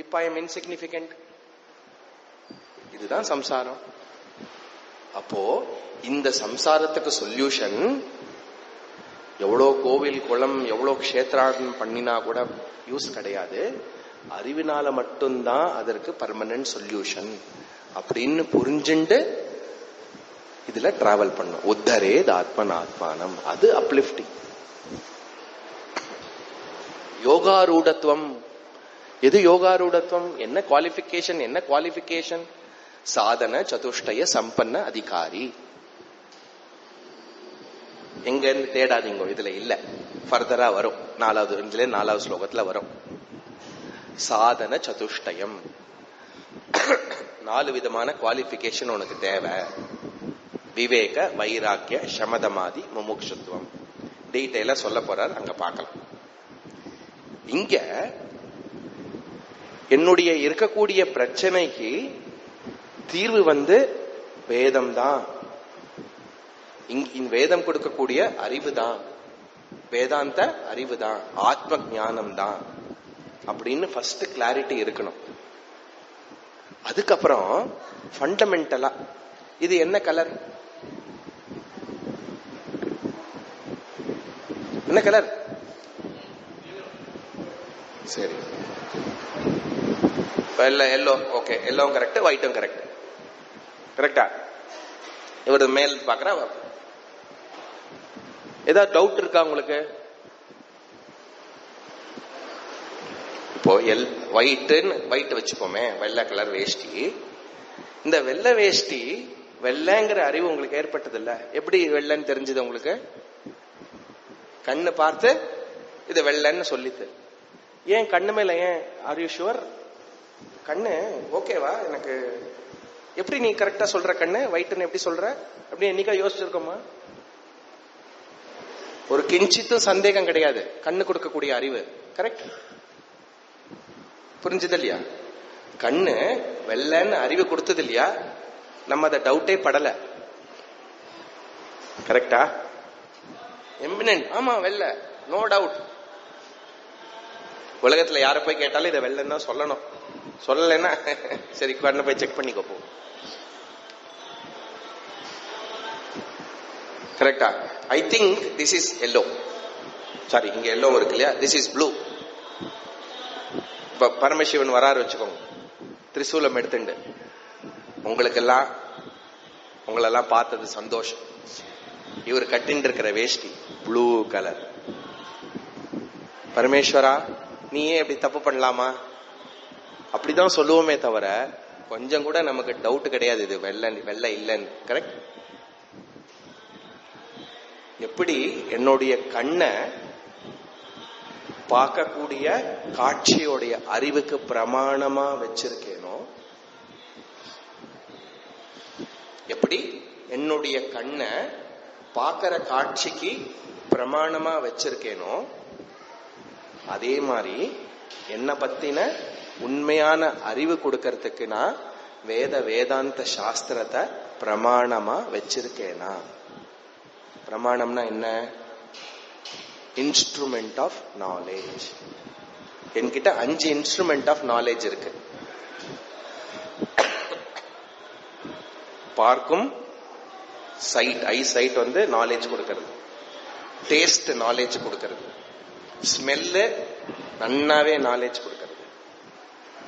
இப்ப ஐ எம் இன்சிக்னிபிகன்ட், இதுதான் சம்சாரம். அப்போ இந்த சம்சாரத்துக்கு சொல்யூஷன் எவ்வளோ கோவில் குளம் எவ்வளோ க்ஷேத்ராடனம் பண்ணினா கூட யூஸ் கிடையாது. அறிவினால மட்டும்தான் அதற்கு பர்மனன்ட் சொல்யூஷன் அப்படின்னு புரிஞ்சுண்டு இதுல டிராவல் பண்ணும். உத்தரேத் ஆத்மனாத்மானம், அது அப்லிஃப்டிங். யோகாரூடத்துவம். எது யோகாரூடத்துவம்? என்ன குவாலிஃபிகேஷன்? என்ன குவாலிஃபிகேஷன்? சாதன சதுஷ்டய சம்பன்ன அதிகாரி. எங்க இருந்து தேடாதீங்க, இதுல இல்ல, ஃபர்தரா வரும். 4வது ஸ்லோகத்துல வரும். சாதன சதுஷ்டயம். 4 விதமான குவாலிஃபிகேஷன் உனக்கு தேவை. விவேக, வைராக்கிய, சமதமாதி, முமுட்சுத்துவம். டீட்டெயிலா சொல்ல போறார், அங்க பார்க்கலாம். இங்க என்னுடைய இருக்கக்கூடிய பிரச்சனைக்கு தீர்வு வேதம் தான். வேதம் கொடுக்கக்கூடிய அறிவு தான், வேதாந்த அறிவு தான், ஆத்ம ஞானம் தான் அப்படின்னு ஃபர்ஸ்ட் கிளாரிட்டி இருக்கணும். அதுக்கப்புறம் ஃபண்டமெண்டலா இது என்ன கலர், என்ன கலர்? சரி, எல்லோ. ஓகே, எல்லோவும் கரெக்ட், ஒயிட்டும் கரெக்ட். கரெக்டா? இவர் மேல் பாக்குறா. ஏதாவது டவுட் இருக்கா உங்களுக்கு? இப்போ ஒயிட் வச்சுப்போமே, வெள்ளை கலர் வேஷ்டி. இந்த வெள்ளை வேஷ்டி வெள்ளைங்கிற அறிவு உங்களுக்கு ஏற்பட்டது இல்ல? எப்படி வெள்ளைன்னு தெரிஞ்சது உங்களுக்கு? கண்ணு பார்த்து இது வெள்ளைன்னு சொல்லித்து. ஏன் கண்ணு மேல, ஏன் ஆர் யூ ஷுவர்? கண்ணு ஓகேவா எனக்கு? எப்படி நீ கரெக்டா சொல்ற கண்ணு ஒயிட்னு எப்படி சொல்ற? அப்படி என்னைக்கா யோசிச்சிருக்கோமா? ஒரு கிஞ்சித்து சந்தேகம் கிடையாது. கண்ணு கொடுக்கக்கூடிய அறிவு கரெக்ட். புரிஞ்சது இல்லையா? கண்ணு வெள்ளைன்னு அறிவு கொடுத்தது இல்லையா? நம்ம அதை டவுட்டே படல. கரெக்டா? எமினன்ட். ஆமா, வெள்ளை, நோ டவுட். உலகத்துல யார போய் கேட்டாலும் இதை வெள்ளைன்னா சொல்லணும். சொல்லலைன்னா சரி கண்ணை போய் செக் பண்ணிக்கோ போ. கரெக்டா? I think this is yellow. Sorry, இங்க எல்லோ இருக்கு இல்லையா? This is blue. இப்ப பரமசிவன் வராரு வச்சுக்கோங்க, திரிசூலம் எடுத்துண்டு. உங்களெல்லாம் பார்த்தது சந்தோஷம். இவர் கட்டின்னு இருக்கிற வேஷ்டி ப்ளூ கலர். பரமேஸ்வரா நீயே எப்படி தப்பு பண்ணலாமா அப்படிதான் சொல்லுவோமே தவிர கொஞ்சம் கூட நமக்கு டவுட் கிடையாது இது வெள்ளை இல்லைன்னு. கரெக்ட்? எப்படி என்னுடைய கண்ணை பார்க்கக்கூடிய காட்சியோடைய அறிவுக்கு பிரமாணமா வச்சிருக்கேனோ, எப்படி என்னுடைய கண்ணை பார்க்கிற காட்சிக்கு பிரமாணமா வச்சிருக்கேனோ, அதே மாதிரி என்ன பத்தின உண்மையான அறிவு கொடுக்கறதுக்கு நான் வேதாந்த சாஸ்திரத்தை பிரமாணமா வச்சிருக்கேனா? பிரமாணம்னா என்ன? Instrument of knowledge. என்கிட்ட 5 இன்ஸ்ட்ருமெண்ட் ஆஃப் நாலேஜ் இருக்கு. பார்க்கும் சைட், ஐ சைட் வந்து நாலேஜ் கொடுக்கிறது, டேஸ்ட் நாலேஜ் கொடுக்கிறது, ஸ்மெல்லு நன்னாவே நாலேஜ் கொடுக்கிறது.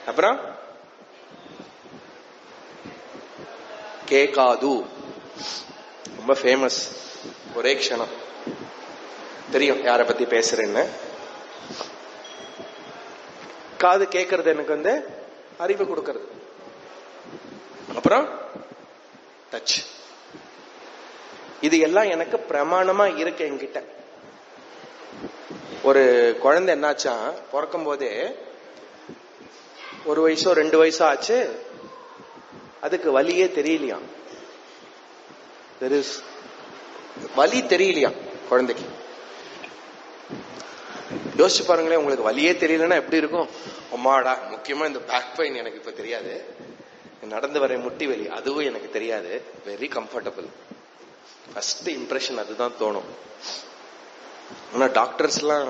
அப்புறம் கேக்காது, ரொம்ப ஃபேமஸ். ஒரே க்ஷணம் தெரியும் யார பத்தி பேசுறேன்னு. காது கேட்கறது எனக்கு வந்து அறிவு கொடுக்கிறது. அப்புறம் டச், இது எல்லாம் எனக்கு பிரமாணமா இருக்கு என்கிட்ட. ஒரு குழந்தை என்னாச்சா, பிறக்கும் போதே 1 வயசோ 2 வயசோ ஆச்சு, அதுக்கு வலியே தெரியலையா. வலி தெரியலையா குழந்தைக்கு. யோசிச்சு பாருங்களேன், உங்களுக்கு வலியே தெரியலன்னா எப்படி இருக்கும்? அம்மாடா, முக்கியமா இந்த பேக் பெயின் எனக்கு இப்ப தெரியாது, நடந்து வர முட்டி வலி அதுவும் எனக்கு தெரியாது, வெரி கம்ஃபர்டபுள். ஃபர்ஸ்ட் இம்ப்ரெஷன் அதுதான் தோணும். ஆனா டாக்டர்ஸ் எல்லாம்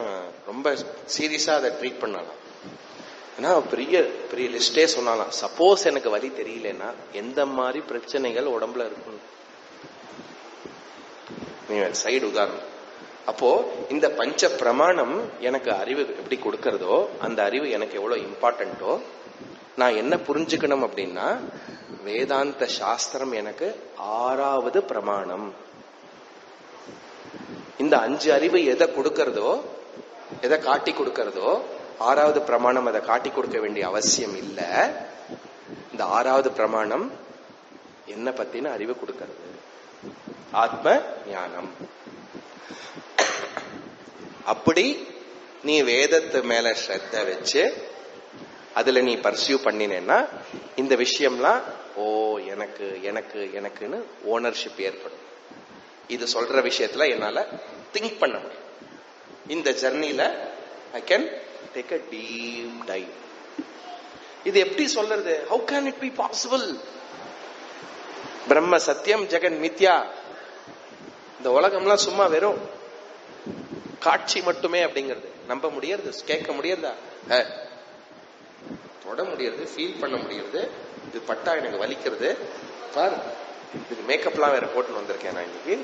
ரொம்ப சீரியஸா அதை ட்ரீட் பண்ணலாம். ஏன்னா பெரிய பெரிய லிஸ்டே சொன்னாலாம், சப்போஸ் எனக்கு வலி தெரியலன்னா எந்த மாதிரி பிரச்சனைகள் உடம்புல இருக்கும். சைடு உதாரணம். அப்போ இந்த பஞ்ச பிரமாணம் எனக்கு அறிவு எப்படி கொடுக்கறதோ, அந்த அறிவு எனக்கு எவ்வளவு இம்பார்ட்டன்ட்டோ, நான் என்ன புரிஞ்சுக்கணும் அப்படின்னா, வேதாந்த சாஸ்திரம் எனக்கு 6வது பிரமாணம். இந்த 5 அறிவு எதை கொடுக்கறதோ, எதை காட்டி கொடுக்கறதோ, 6வது பிரமாணம் அதை காட்டி கொடுக்க வேண்டிய அவசியம் இல்லை. இந்த 6வது பிரமாணம் என்ன பத்தின அறிவு கொடுக்கிறது, ஆத்ம ஞானம். அப்படி நீ வேதத்து மேல ஸ்ரத்த வச்சு அதுல நீ பர்சியூ பண்ணினேன்னா இந்த விஷயம்லாம் ஓ எனக்கு எனக்கு எனக்குன்னு ஓனர்ஷிப் ஏற்படும். இது சொல்ற விஷயத்துல என்னால திங்க் பண்ண முடியும். இந்த ஜர்னில I can take a deep dive. இது எப்படி சொல்றது? How can it be possible? பிரம்ம சத்தியம் ஜெகன் மித்யா. இந்த உலகம்லாம் சும்மா வெறும் காட்சி மட்டுமே அப்படிங்கிறது நம்ப முடியறது, கேட்க முடியறதா? தொட முடியறது, ஃபீல் பண்ண முடியறது. இது பட்டா எனக்கு வலிக்கிறது பாரு. இதுக்கு மேக்கப்லாம் வேற போட்டு வந்திருக்கேன் நான் இன்னைக்கு.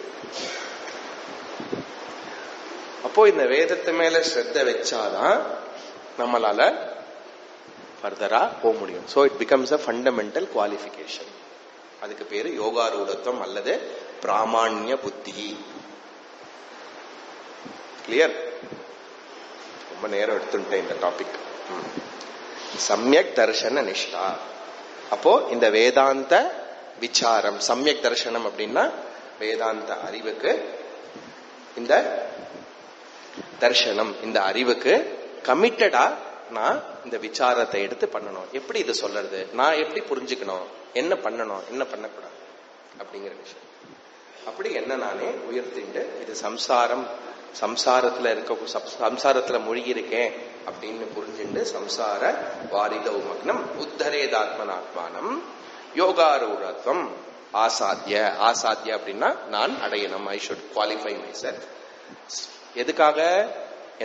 அப்போ இந்த வேதத்து மேல ஸ்ரத்த வச்சாதான் நம்மளால ஃபர்தரா போக முடியும். So it becomes a fundamental qualification. அதுக்கு பேரு யோகாரூடத்துவம் அல்லது பிராமாண்ய புத்தி. கிளியர்? ரொம்ப நேரம் எடுத்துட்டேன் இந்த டாபிக். சம்யக் தர்ஷன நிஷ்டா. அப்போ இந்த வேதாந்த விசாரம், சம்யக் தர்ஷனம் அப்படின்னா வேதாந்த அறிவுக்கு, இந்த தர்ஷனம் இந்த அறிவுக்கு கமிட்டடா நான் இந்த விசாரத்தை எடுத்து பண்ணணும். எப்படி இது சொல்றது, நான் எப்படி புரிஞ்சுக்கணும், என்ன பண்ணணும் என்ன பண்ணக்கூடாது அப்படிங்கிற விஷயம். அப்படி என்ன நானே உயர்த்திண்டு இது சம்சாரம், சம்சாரத்துல இருக்க சம்சாரத்துல மூழ்கி இருக்கேன் அப்படின்னு புரிஞ்சுண்டு சம்சார வாரித உமக்னம் உத்தரேதாத்மனாத்மானம் யோகாரூரத்வம் ஆசாத்திய. ஆசாத்திய அப்படின்னா நான் அடையணும். I should qualify my self. எதுக்காக?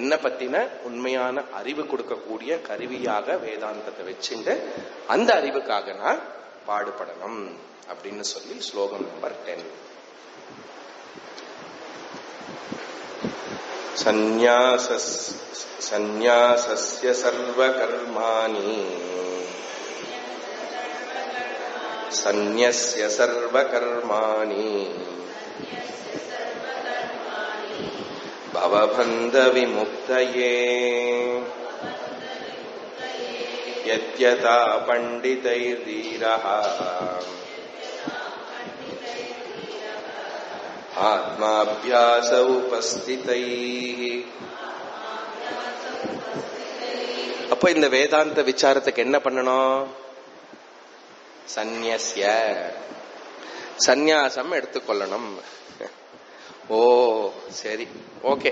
என்ன பத்தின உண்மையான அறிவு கொடுக்கக்கூடிய கருவியாக வேதாந்தத்தை வச்சுண்டு அந்த அறிவுக்காக நான் பாடுபடணும் அப்படின்னு சொல்லி ஸ்லோகம் நம்பர் 10. சந்நியாசஸ்ய சர்வகர்மாணி சந்நியஸ்ய சர்வகர்மாணி பவபந்த விமுக்தயே யத்யதா பண்டிதைர்தீரஹ ஆத்மாபியாச உபஸ்திதைஹ. அப்போ இந்த வேதாந்த விசாரத்துக்கு என்ன பண்ணணும்? சந்நியஸ்ய, சந்நியாசம் எடுத்துக்கொள்ளணும். ஓ சரி, ஓகே,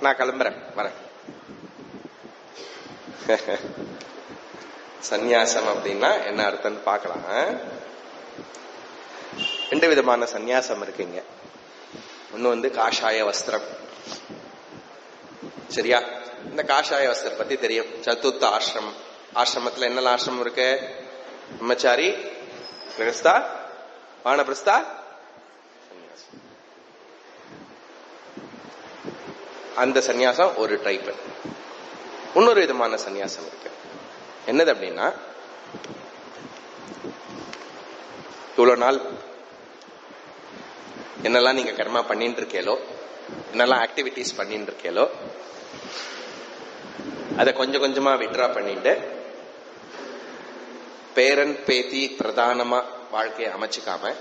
நான் கிளம்புறேன், வரேன். சந்நியாசம் அப்படின்னா என்ன அர்த்தம்னு பார்க்கலாம். 2 விதமான சந்நியாசம் இருக்குங்க. ஒன்னு காஷாய வஸ்திரம். சரியா? இந்த காஷாய வஸ்திரம் பத்தி தெரியும். சதுர்த்த ஆசிரமம். ஆசிரமத்துல என்னெல்லாம் ஆசிரமம் இருக்கு? பிரம்மச்சாரி, கிரகஸ்தா, வானப்பிரஸ்தா, சந்நியாசி. அந்த சந்நியாசம் ஒரு டைப். இன்னொரு விதமான சந்நியாசம் இருக்கு. என்னது அப்படின்னா, இவ்வளவு நாள் என்னெல்லாம் நீங்க கர்மா பண்ணிட்டு இருக்கேலோ, என்னெல்லாம் ஆக்டிவிட்டிஸ் பண்ணிட்டு இருக்கேலோ, அதை கொஞ்சம் கொஞ்சமா விட்ரா பண்ணிட்டு பேரன் பேத்தி பிரதானமா வாழ்க்கையை அமைச்சுக்காம,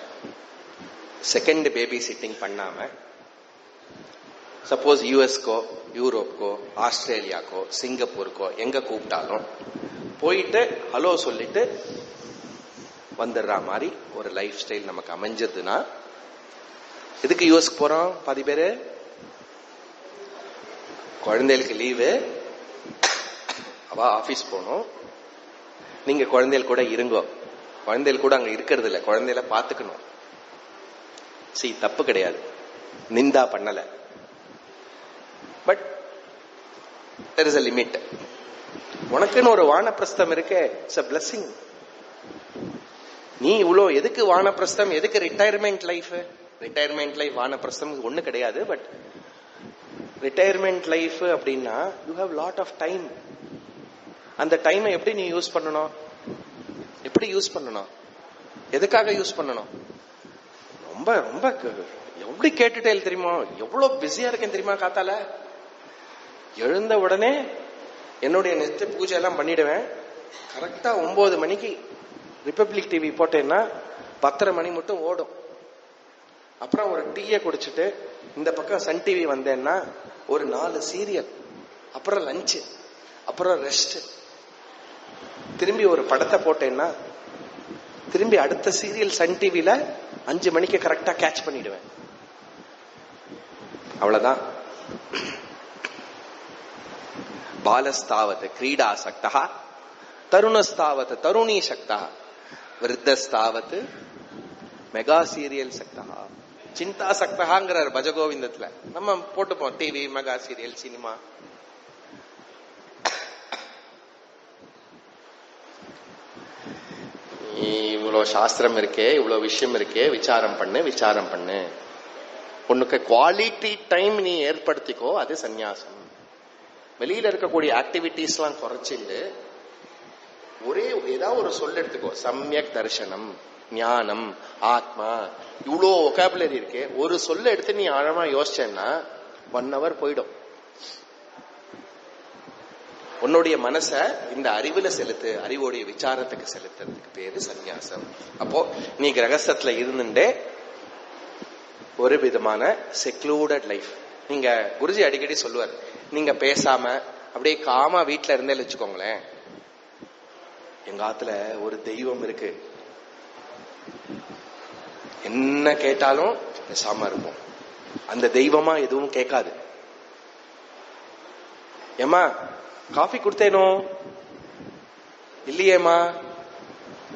செகண்ட் பேபி சிட்டிங் பண்ணாம, சப்போஸ் யூஎஸ்கோ, யூரோப்கோ, ஆஸ்திரேலியாக்கோ, சிங்கப்பூருக்கோ எங்க கூப்பிட்டாலும் போயிட்டு ஹலோ சொல்லிட்டு வந்துடுற மாதிரி ஒரு லைஃப் ஸ்டைல் நமக்கு அமைஞ்சதுன்னா, எதுக்கு யூஎஸ்க்கு போறோம்? பாதி பேரு குழந்தைகளுக்கு லீவு, அவ ஆபீஸ் போகணும். நீங்க குழந்தைகள் கூட இருங்கோ. குழந்தைகள் கூட அங்க இருக்கிறது இல்லை, குழந்தைகளை பாத்துக்கணும். தப்பு கிடையாது, நிந்தா பண்ணல. But there is a limit. உனக்குன்னு ஒரு வானப்பிரஸ்தம் இருக்கே, இட்ஸ் a blessing. நீ இவ்வளோ எதுக்கு வானப்பிரஸ்தம், எதுக்கு ரிட்டையர்மெண்ட் லைஃப்? ரிட்டையர்மெண்ட் லைஃப் வானப்பிரஸ்தம் ஒண்ணு கிடையாது. பட் ரிட்டையர்மெண்ட் லைஃப் அப்படின்னா you have lot of time. அந்த டைமை எப்படி நீ யூஸ் பண்ணணும்? எப்படி யூஸ் பண்ணணும்? எதுக்காக யூஸ் பண்ணணும்? ரொம்ப ரொம்ப எப்படி கேட்டுட்டே தெரியுமா? எவ்வளவு பிஸியா இருக்கேன் தெரியுமா? காத்தால எழுந்த உடனே என்னுடைய நித்திய பூஜை எல்லாம் பண்ணிடுவேன். கரெக்டா 9 மணிக்கு ரிபப்ளிக் டிவி போட்டேன்னா 10:30 மணி மட்டும் ஓடும். அப்புறம் ஒரு டீயை குடிச்சிட்டு இந்த பக்கம் சன் டிவி வந்தேன்னா ஒரு 4 சீரியல், அப்புறம் லஞ்சு, அப்புறம் ரெஸ்ட். திரும்பி ஒரு படத்தை போட்டேன்னா திரும்பி அடுத்த சீரியல் சன் டிவில 5 மணிக்கு கரெக்டா கேட்ச் பண்ணிடுவேன். அவ்வளவுதான். பாலஸ்தாவது கிரீடாசக்தா, தருணஸ்தாவது தருணீ சக்தா, விருத்தஸ்தாவது மெகா சீரியல் சக்தா, சிந்தா சக்தகாங்கிறார் பஜகோவிந்தத்துல. நம்ம போட்டுப்போம் டிவி, மெகா சீரியல், சினிமா. இவ்வளவு சாஸ்திரம் இருக்கே, இவ்வளவு விஷயம் இருக்கே, விசாரம் பண்ணு, விசாரம் பண்ணு. உனக்கு குவாலிட்டி டைம் நீ ஏற்படுத்திக்கோ, அது சந்நியாசம். வெளியில இருக்கக்கூடிய ஆக்டிவிட்டிஸ் எல்லாம் குறைச்சிட்டு ஒரே ஏதாவது ஒரு சொல் எடுத்துக்கோ. சம்யக் தர்சனம், ஞானம், ஆத்மா, இவ்வளோ ஒகாபுலரி இருக்கு. ஒரு சொல்ல எடுத்து நீ ஆழமா யோசிச்சேன்னா 1 hour போயிடும். உன்னுடைய மனச இந்த அறிவுல செலுத்து, அறிவோடைய விசாரத்துக்கு செலுத்துறதுக்கு பேரு சந்நியாசம். அப்போ நீ கிரகஸ்தத்துல இருந்துட்டே ஒரு விதமான செக்லூடட் லைஃப். நீங்க குருஜி அடிக்கடி சொல்லுவார், நீங்க பேசாம அப்படியே காமா வீட்டுல இருந்தே வச்சுக்கோங்களேன். எங்க ஆத்துல ஒரு தெய்வம் இருக்கு, என்ன கேட்டாலும் பேசாம இருப்போம். அந்த தெய்வமா எதுவும் கேட்காது. ஏமா காஃபி கொடுத்தேனோ? இல்லையேமா.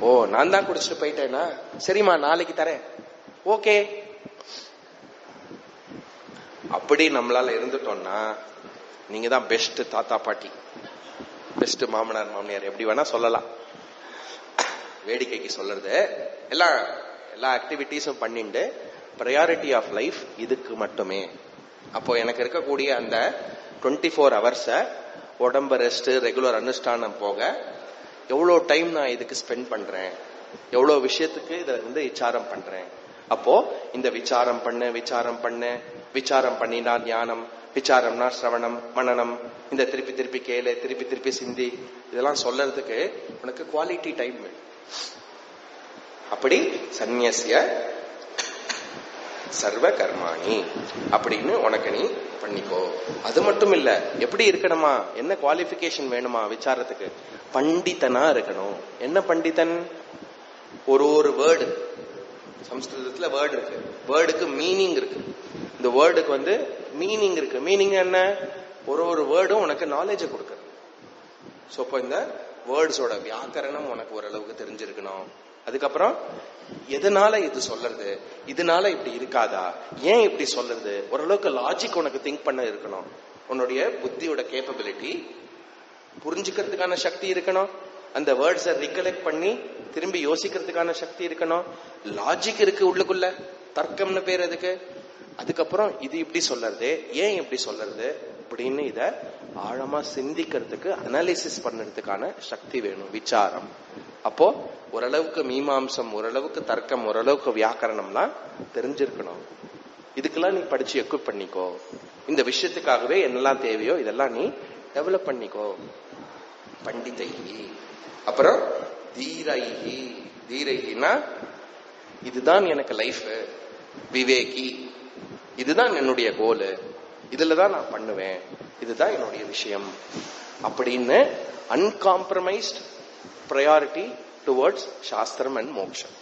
ஓ, நான் தான் குடிச்சிட்டு போயிட்டேனா? சரிம்மா, நாளைக்கு தரேன். ஓகே. அப்படி நம்மளால இருந்துட்டோம்னா நீங்க தான் பெஸ்ட் தாத்தா பாட்டி, பெஸ்ட் மாமனார் மாமியார், எப்படி வேணா சொல்லலாம். வேடிக்கைக்கு சொல்றது. எல்லா ஆக்டிவிட்டிஸும் பண்ணிட்டு பிரையாரிட்டி ஆஃப் லைஃப் இதுக்கு மட்டுமே. அப்போ எனக்கு இருக்கக்கூடிய அந்த 24 hours உடம்ப ரெஸ்ட், ரெகுலர் அனுஷ்டானம் போக எவ்வளோ டைம் நான் இதுக்கு ஸ்பெண்ட் பண்றேன், எவ்வளோ விஷயத்துக்கு இதை விசாரம் பண்றேன். அப்போ இந்த விசாரம் பண்ண விசாரம் பண்ணினா ஞானம், விசாரம்னா சிரவணம், மனனம், இந்த திருப்பி திருப்பி கேளு, திருப்பி திருப்பி சிந்தி, இதெல்லாம் சொல்றதுக்கு உனக்கு குவாலிட்டி டைம் வேணும். அப்படி சந்நியஸ்ய சர்வ கர்மாணி அப்படின்னு உனக்கு நீ பண்ணிக்கோ. அது மட்டும் இல்ல, எப்படி இருக்கணுமா, என்ன குவாலிபிகேஷன் வேணுமா விசாரத்துக்கு? பண்டிதனா இருக்கணும். என்ன பண்டிதன்? ஒரு வேர்டு, சம்ஸ்கிருதத்துல வேர்டு இருக்கு, வேர்டுக்கு மீனிங் இருக்கு. இந்த வேர்டுக்கு மீனிங் இருக்கு. மீனிங் என்ன? ஒரு வேர்டும் உனக்கு நாலேஜை கொடுக்குறது. சோ இப்போ இந்த வேர்ட்ஸோட வியாக்கரணம் உனக்கு ஓரளவுக்கு தெரிஞ்சிருக்கணும். அதுக்கப்புறம் எதனால இது சொல்றது, இதனால இப்படி இருக்காதா, ஏன் இப்படி சொல்றது, ஓரளவுக்கு லாஜிக் உனக்கு திங்க் பண்ண இருக்கணும். உன்னுடைய புத்தியோட கேப்பபிலிட்டி புரிஞ்சுக்கிறதுக்கான சக்தி இருக்கணும். அந்த வேர்ட்ஸை ரிகலெக்ட் பண்ணி திரும்பி யோசிக்கிறதுக்கான சக்தி இருக்கணும். லாஜிக் இருக்கு உள்ளுக்குள்ள, தர்க்கம்னு பேர் அதுக்கு. அதுக்கப்புறம் இது இப்படி சொல்றது, ஏன் இப்படி சொல்றது அப்படின்னு இத ஆழமா சிந்திக்கிறதுக்கு, அனாலிசிஸ் பண்றதுக்கான சக்தி வேணும், விசாரம். அப்போ ஓரளவுக்கு மீமாம்சம், ஓரளவுக்கு தர்க்கம், ஓரளவுக்கு வியாக்கரணம்லாம் தெரிஞ்சிருக்கணும். இதுக்கெல்லாம் நீ படிச்சு எக்யூப் பண்ணிக்கோ. இந்த விஷயத்துக்காகவே என்னெல்லாம் தேவையோ இதெல்லாம் நீ டெவலப் பண்ணிக்கோ. பண்டிதைகி. அப்புறம் தீரைகி. தீரைகினா இதுதான் எனக்கு லைஃப், விவேகி, இதுதான் என்னுடைய கோலு, இதுலதான் நான் பண்ணுவேன், இதுதான் என்னுடைய விஷயம் அப்படின்னு அன்காம்ப்ரமைஸ்ட் priority towards சாஸ்திரம் அண்ட் மோக்ஷம்.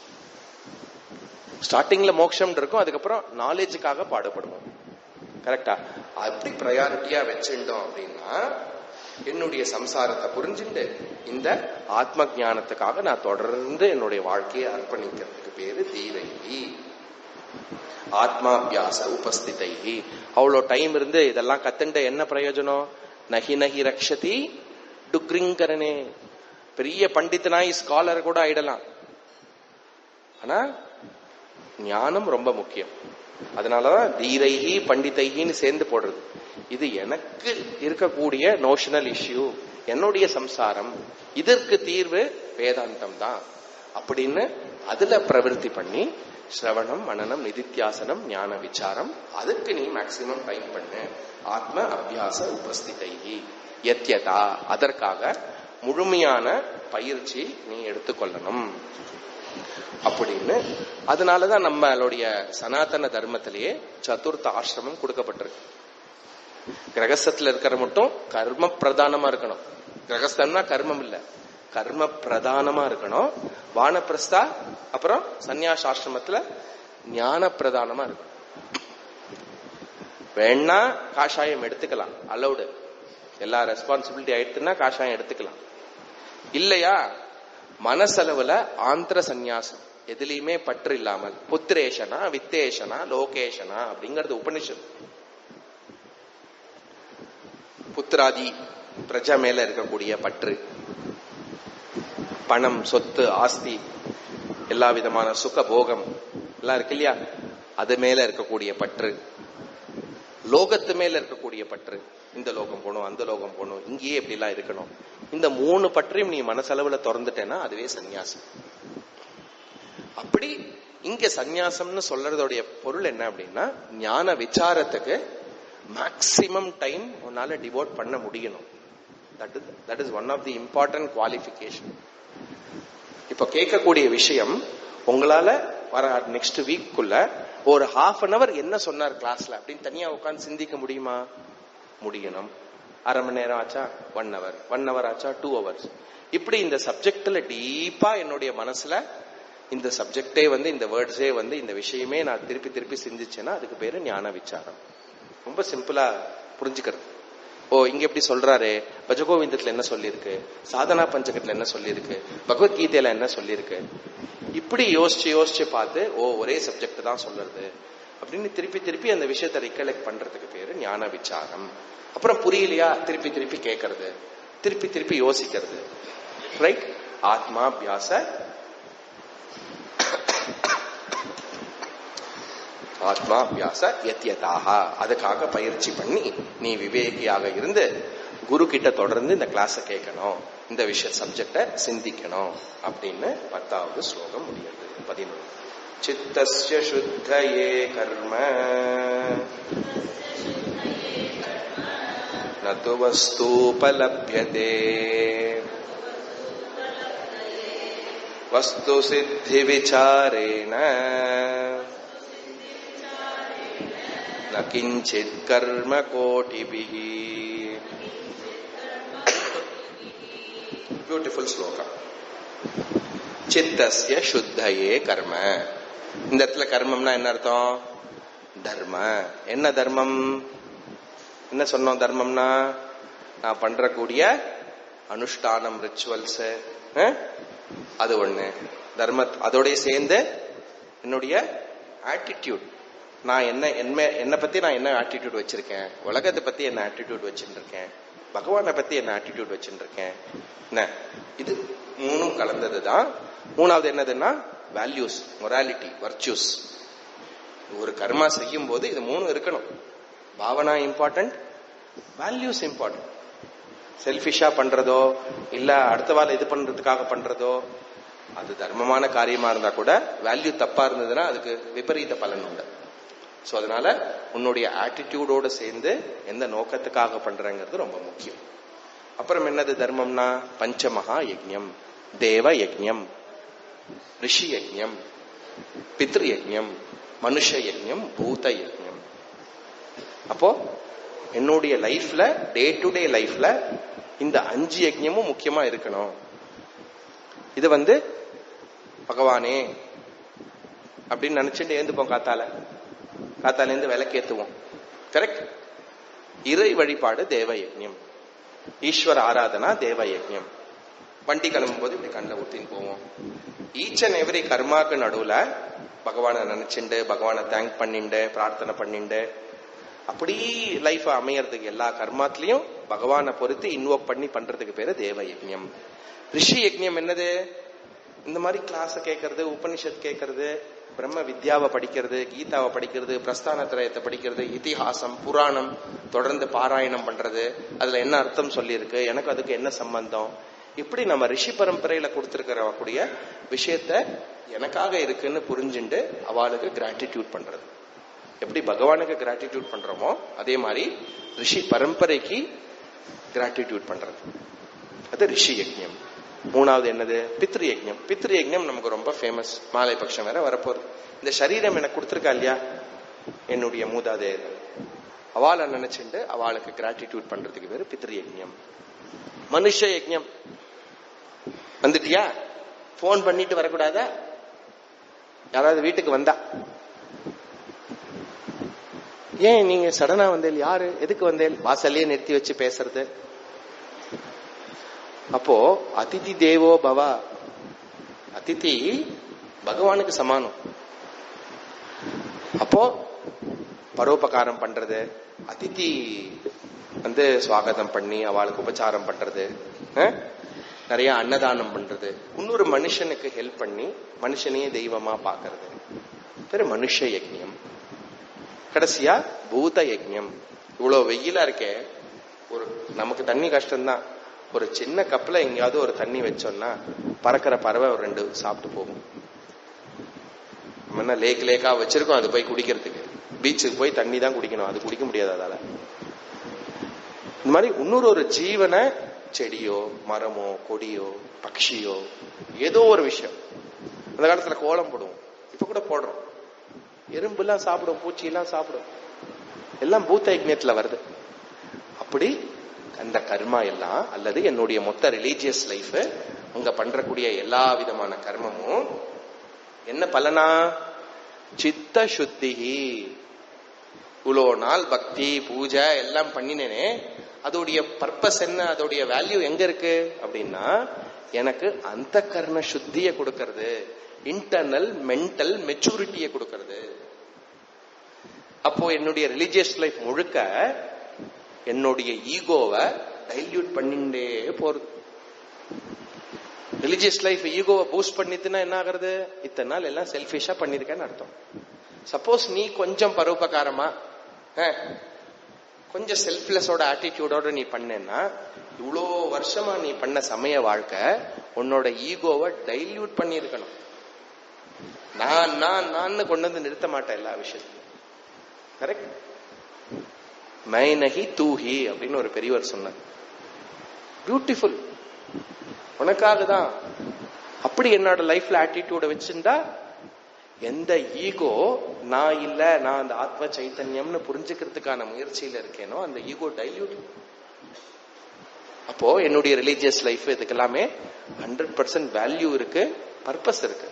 ஸ்டார்டிங்ல மோக்ஷம் இருக்கும், அதுக்கப்புறம் நாலேஜுக்காக பாடுபடுவோம். கரெக்டா? அப்படி ப்ரையாரிட்டியா வச்சுட்டோம் அப்படின்னா என்னுடைய சம்சாரத்தை புரிஞ்சுட்டு இந்த ஆத்ம ஞானத்துக்காக நான் தொடர்ந்து என்னுடைய வாழ்க்கையை அர்ப்பணிக்கிறதுக்கு பேரு தீரைகி. ஆத்மாபியாச உபஸ்திதைகி. அவ்வளோ டைம் இருந்து இதெல்லாம் கத்துண்ட என்ன பிரயோஜனம்? நகி நகி ரக்ஷதி டுக்ரிங்கரனே. பெரிய பண்டிதனாய் ஸ்காலர் கூட ஆயிடலாம், ஆனா ஞானம் ரொம்ப முக்கியம். அதனாலதான் தீரைகி பண்டிதைகின்னு சேர்ந்து போடுறது. இது எனக்கு இருக்கக்கூடிய நோஷனல் இஷ்யூ, என்னுடைய சம்சாரம், இதற்கு தீர்வு வேதாந்தம் தான் அப்படின்னு அதுல பிரவருத்தி பண்ணி ஸ்ரவணம், மனனம், நிதித்தியாசனம், ஞான விசாரம், அதுக்கு நீ மேக்சிமம் டைம் பண்ணு. ஆத்ம அபியாச உபஸ்திதைகி யத்யதா. அதற்காக முழுமையான பயிற்சி நீ எடுத்துக்கொள்ளணும் அப்படின்னு. அதனாலதான் நம்மளுடைய சனாதன தர்மத்திலேயே சதுர்த்த ஆசிரமம் கொடுக்கப்பட்டிருக்கு. கிரகஸ்தத்துல இருக்கிற மட்டும் கர்ம பிரதானமா இருக்கணும். கிரகஸ்தம்னா கர்மம் இல்ல, கர்ம பிரதானமா இருக்கணும். வானப்பிரஸ்தா அப்புறம் சன்னியாசாசிரமத்துல ஞான பிரதானமா இருக்கணும். வேணா காஷாயம் எடுத்துக்கலாம், அலௌடு. எல்லா ரெஸ்பான்சிபிலிட்டி ஆயிடுச்சுன்னா காஷாயம் எடுத்துக்கலாம். இல்லையா மனசளவுல ஆந்திர சந்நியாசம், எதுலையுமே பற்று இல்லாமல், புத்திரேஷனா வித்தேஷனா லோகேஷனா அப்படிங்கறது உபனிஷத். புத்திராதி பிரஜா மேல இருக்கக்கூடிய பற்று, பணம், சொத்து, ஆஸ்தி, எல்லா விதமான சுக போகம் எல்லாம் இருக்கு இல்லையா, அது மேல இருக்கக்கூடிய பற்று, லோகத்து மேல இருக்கக்கூடிய பற்று, இந்த லோகம் போகணும், அந்த லோகம் போகணும், இங்கேயே எப்படி எல்லாம் இருக்கணும், இந்த 3 பற்றையும் நீ மனசளவுல திறந்துட்டேன்னா அதுவே சந்நியாசம். அப்படி இங்க சந்நியாசம்னு சொல்றதோடைய பொருள் என்ன அப்படின்னா, ஞான விசாரத்துக்கு மேக்சிமம் டைம் உன்னால டிவோட் பண்ண முடியணும். That is one of the important qualification. இப்ப கேட்கக்கூடிய விஷயம், உங்களால வர நெக்ஸ்ட் வீக்குள்ள ஒரு ½ an hour என்ன சொன்னார் கிளாஸ்ல அப்படின்னு தனியா உட்காந்து சிந்திக்க முடியுமா? முடியணும். அரை மணி நேரம் ஆச்சா 1 hour, 1 hour ஆச்சா 2 hours. இப்படி இந்த சப்ஜெக்ட்ல டீப்பா என்னுடைய மனசுல இந்த சப்ஜெக்டே இந்த வேர்ட்ஸே இந்த விஷயமே நான் திருப்பி திருப்பி சிந்திச்சேன்னா அதுக்கு பேரு ஞான விசாரம். ரொம்ப சிம்பிளா புரிஞ்சுக்கிறது. ஓ, இங்க எப்படி சொல்றாரு, பஜகோவிந்தத்துல என்ன சொல்லியிருக்கு, சாதனா பஞ்சகத்துல என்ன சொல்லியிருக்கு, பகவத்கீதையில என்ன சொல்லியிருக்கு, இப்படி யோசிச்சு யோசிச்சு பார்த்து ஓ ஒரே சப்ஜெக்ட் தான் சொல்றது அப்படின்னு திருப்பி திருப்பி அந்த விஷயத்தை ரிகலெக்ட் பண்றதுக்கு பேரு ஞான விசாரம். அப்புறம் புரியலையா திருப்பி திருப்பி கேட்கறது, திருப்பி திருப்பி யோசிக்கிறது. ரைட்? ஆத்மாபியாச ஆத்மாபியாச யத்யதாக. அதுக்காக பயிற்சி பண்ணி நீ விவேகியாக இருந்து குரு கிட்ட தொடர்ந்து இந்த கிளாஸ கேட்கணும், இந்த விஷய சப்ஜெக்ட சிந்திக்கணும் அப்படின்னு 10வது ஸ்லோகம் முடியுது. 11. चित्तस्य शुद्धये कर्म न तु वस्तूपलभ्यते वस्तु सिद्धि विचारेण न किंचित् कर्म कोटिभिः. ब्यूटिफुल श्लोका. चित्तस्य शुद्धये कर्म. இந்த இடத்துல கர்மம்னா என்ன அர்த்தம்? தர்ம. என்ன தர்மம்? என்ன சொன்னோம் தர்மம்னா? நான் பண்ற கூடிய அனுஷ்டானம், ரிச்சுவல்ஸ், அது ஒண்ணு தர்ம. அதோட சேர்ந்து என்னுடைய ஆட்டிடியூட். நான் என்ன பத்தி நான் என்ன ஆட்டிடியூட் வச்சிருக்கேன், உலகத்தை பத்தி என்ன ஆட்டிடியூட் வச்சுட்டு இருக்கேன், பகவானை பத்தி என்ன ஆட்டிடியூட் வச்சுட்டு இருக்கேன், என்ன இது மூணும் கலந்ததுதான். மூணாவது என்னதுன்னா வேல்யூஸ், மொராலிட்டி, வர்ச்சூஸ். ஒரு கர்மா செய்யும் போது இது மூணு இருக்கணும். பாவனா இம்பார்ட்டன்ட், வேல்யூஸ் இம்பார்ட்டன்ட். செல்ஃபிஷா பண்றதோ இல்ல அடுத்த வாரம் இது பண்றதுக்காக பண்றதோ அது தர்மமான காரியமா இருந்தா கூட வேல்யூ தப்பா இருந்ததுன்னா அதுக்கு விபரீத பலன் உண்டு. சோ அதனால உன்னுடைய ஆட்டிடியூடோட சேர்ந்து எந்த நோக்கத்துக்காக பண்றங்கிறது ரொம்ப முக்கியம். அப்புறம் என்னது தர்மம்னா? பஞ்சமகா யஜ்ஞம், தேவ யஜ்ஞம், ரிஷி யஜ்ஞம், பித்ரு யஜ்ஞம், மனுஷ யஜ்ஞம், பூத யஜ்ஞம். அப்போ என்னுடைய லைஃப்ல, டே டு டே லைஃப்ல இந்த 5 யஜ்ஞமும் முக்கியமா இருக்கணும். இது பகவானே அப்படின்னு நினைச்சுட்டு ஏந்துப்போம். காத்தால இருந்து விளக்கேத்துவோம். கரெக்ட். இறை வழிபாடு தேவ யஜ்ஞம், ஈஸ்வர ஆராதனா தேவ யஜ்ஞம். வண்டி கிளம்பும் போது இப்படி கண்ணில் ஊத்தின்னு போவோம். ஈச் அண்ட் எவ்ரி கர்மாக்கு நடுவுல பகவானை நினைச்சுண்டு, பகவானை தேங்க் பண்ணிண்டு, பிரார்த்தனை பண்ணிண்டு, அப்படி லைஃப் அமையறதுக்கு எல்லா கர்மாத்திலையும் பகவானை பொறுத்து இன்வோக் பண்ணி பண்றதுக்கு பேரு தேவ யஜ்ஞம். ரிஷி யஜ்ஞம் என்னது? இந்த மாதிரி கிளாஸ கேட்கறது, உபனிஷத் கேட்கறது, பிரம்ம வித்யாவை படிக்கிறது, கீதாவை படிக்கிறது, பிரஸ்தான திரயத்தை படிக்கிறது, இதிஹாசம், புராணம் தொடர்ந்து பாராயணம் பண்றது, அதுல என்ன அர்த்தம் சொல்லியிருக்கு, எனக்கு அதுக்கு என்ன சம்பந்தம், இப்படி நம்ம ரிஷி பரம்பரையில கொடுத்திருக்கிற கூடிய விஷயத்த எனக்காக இருக்குன்னு புரிஞ்சுண்டு அவளுக்கு கிராட்டிடியூட் பண்றது. எப்படி பகவானுக்கு கிராட்டிடியூட் பண்றோமோ அதே மாதிரி ரிஷி பரம்பரைக்கு கிராட்டிடியூட் பண்றது, அது ரிஷி யஜ்ஞம். மூணாவது என்னது? பித்ரு யஜ்ஞம். பித்ரு யஜ்ஞம் நமக்கு ரொம்ப ஃபேமஸ். மாலை பட்சம் வேற வரப்போகுது. இந்த சரீரம் எனக்கு கொடுத்துருக்கா இல்லையா என்னுடைய மூதாதையர்கள், அவளை நினைச்சுட்டு அவளுக்கு கிராட்டிடியூட் பண்றதுக்கு பேரு பித்ரு யஜ்ஞம். மனுஷ யஜ்ஞம். வந்துட்டியா? போன் பண்ணிட்டு வரக்கூடாதா? யாராவது வீட்டுக்கு வந்தா, ஏன் நீங்க சடனா வந்தேன், யாரு எதுக்கு வந்தேன், வாசல்லையே நிறுத்தி வச்சு பேசுறது. அப்போ அதிதி தேவோ பவ, அதிதி பகவானுக்கு சமானம். அப்போ பரோபகாரம் பண்றது, அதிதி சுவாகதம் பண்ணி அவளுக்கு உபச்சாரம் பண்றது, நிறைய அன்னதானம் பண்றது, இன்னொரு மனுஷனுக்கு ஹெல்ப் பண்ணி மனுஷனையே தெய்வமா பாக்குறது பேரு மனுஷ யஜ்ஞம். கடைசியா பூத யஜ்ஞம். இவ்வளவு வெயிலா இருக்கே, ஒரு நமக்கு தண்ணி கஷ்டம்தான். ஒரு சின்ன கப்ல எங்கேயாவது ஒரு தண்ணி வச்சோம்னா பறக்கிற பறவை ஒரு 2 சாப்பிட்டு போகும். நம்ம என்ன லேக்கா வச்சிருக்கோம் அது போய் குடிக்கிறதுக்கு? பீச்சுக்கு போய் தண்ணி தான் குடிக்கணும், அது குடிக்க முடியாது அதால. இந்த மாதிரி இன்னொரு ஜீவனை, செடியோ மரமோ கொடியோ பட்சியோ ஏதோ ஒரு விஷயம். அந்த காலத்துல கோலம் போடுவோம், இப்ப கூட போடுறோம். எறும்பு எல்லாம் சாப்பிடும், பூச்சி எல்லாம் சாப்பிடும், எல்லாம் பூத்த யஜ்ஞத்துல வருது. அப்படி அந்த கர்மா எல்லாம், அல்லது என்னுடைய மொத்த ரிலீஜியஸ் லைஃப், அங்க பண்றக்கூடிய எல்லா விதமான கர்மமும் என்ன பலனா? சித்த சுத்தி. இவ்வளோ நாள் பக்தி பூஜை எல்லாம் பண்ணினேனே, அதோடைய பர்பஸ் என்ன, அதோடைய வேல்யூ எங்க இருக்கு அப்படின்னா, எனக்கு அந்த கர்ண சுத்தியை கொடுக்கறது, இன்டர்னல் மென்டல் மெச்சூரிட்டியை கொடுக்கறது. அப்போ என்னுடைய ரிலீஜியஸ் லைஃப் முழுக்க என்னுடைய ஈகோவை டைல்யூட் பண்ணிட்டே போறது. ரிலிஜியஸ் லைஃப் ஈகோவை பூஸ்ட் பண்ணிட்டுனா என்ன ஆகுறது? இத்தனை நாள் எல்லாம் செல்ஃபிஷா பண்ணிருக்கேன்னு அர்த்தம். சப்போஸ் நீ கொஞ்சம் பரோபகாரமா, கொஞ்சம் செல்ஃப்லெஸோட ஆட்டிடியூடோட நீ பண்ணேன்னா, இவ்வளோ வருஷமா நீ பண்ண சமய வாழ்க்கை உன்னோட ஈகோவை டைல்யூட் பண்ணிருக்கணும். நான் கொண்டு வந்து நிறுத்த மாட்டேன் எல்லா விஷயத்தையும். கரெக்ட்? மை நஹி தூ ஹி அப்படின்னு ஒரு பெரியவர் சொன்னார். பியூட்டிஃபுல். உனக்காக தான். அப்படி என்னோட லைஃப்ல ஆட்டிடியூட வச்சிருந்தா எந்த ஈகோ நான் இல்ல, நான் அந்த ஆத்ம சைத்தன்யம்னு புரிஞ்சுக்கிறதுக்கான முயற்சியில இருக்கேனோ அந்த ஈகோ டைல்யூட். அப்போ என்னுடைய ரிலீஜியஸ் லைஃப் இதுக்கெல்லாமே 100% வேல்யூ இருக்கு, பர்பஸ் இருக்கு.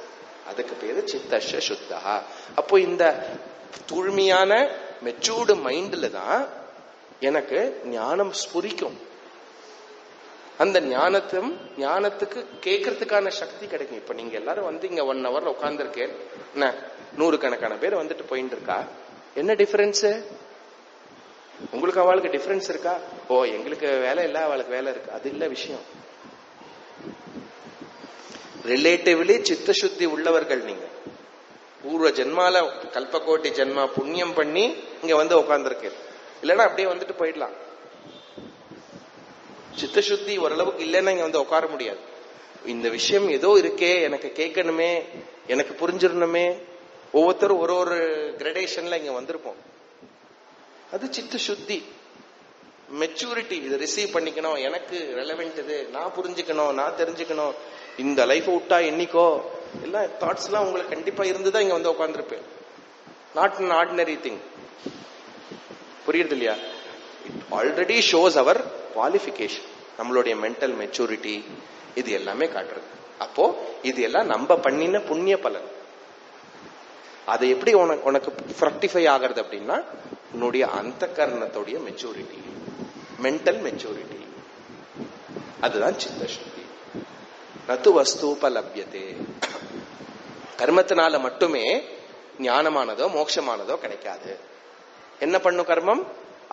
அதுக்கு பேரு சித்தஷ சுத்தா. அப்போ இந்த தூய்மையான மெச்சூர்டு மைண்ட்ல தான் எனக்கு ஞானம் ஸ்புரிக்கும். அந்த ஞானத்துக்கு கேட்கறதுக்கான சக்தி கிடைக்கும். இப்ப நீங்க எல்லாரும் வந்து இங்க 1 hour உட்கார்ந்து இருக்கேன், 100 பேர் வந்துட்டு போயிட்டு இருக்கா. என்ன டிஃபரன்ஸ்? உங்களுக்கு அவளுக்கு டிஃபரன்ஸ் இருக்கா? ஓ எங்களுக்கு வேலை இல்ல, அவளுக்கு வேலை இருக்கு, அது இல்ல விஷயம். ரிலேட்டிவ்லி சித்த சுத்தி உள்ளவர்கள் நீங்க. பூர்வ ஜென்மால கல்பகோட்டி ஜென்மா புண்ணியம் பண்ணி இங்க வந்து உட்கார்ந்துருக்கேன். இல்லைன்னா அப்படியே வந்துட்டு போயிடலாம். சித்த சுத்தி ஓரளவுக்கு இல்லைன்னா இங்க வந்து உட்கார முடியாது. இந்த விஷயம் ஏதோ இருக்கே, எனக்கு கேட்கணுமே, எனக்கு புரிஞ்சிடணுமே. ஒவ்வொருத்தரும் ஒரு கிரடேஷன்ல இங்க வந்திருப்போம். அது சித்த சுத்தி, மெச்சூரிட்டி. இதை ரிசீவ் பண்ணிக்கணும், எனக்கு ரெலவென்ட் இது, நான் புரிஞ்சுக்கணும், நான் தெரிஞ்சுக்கணும். இந்த லைஃப் விட்டா என்னைக்கோ எல்லாம் தாட்ஸ் எல்லாம் உங்களுக்கு கண்டிப்பா இருந்துதான் இங்க வந்து உட்கார்ந்துருப்பேன். நாட் an ordinary திங். புரியுது இல்லையா? It already shows our qualification, நம்மளுடைய மென்டல் மெச்சூரிட்டி, இது எல்லாமே காட்டுறது. அப்போ இது எல்லாம் நம்ம பண்ணின புண்ணிய பலன். அது எப்படி உனக்கு ஃப்ரக்டிஃபை ஆகிறது அப்படின்னா உன்னுடைய அந்த கரணத்துடைய மெச்சூரிட்டி, மென்டல் மெச்சூரிட்டி. அதுதான் சித்த சுத்தி. நது வஸ்தூபலப்யதே. கர்மத்தினால மட்டுமே ஞானமானதோ மோட்சமானதோ கிடைக்காது. என்ன பண்ணும் கர்மம்?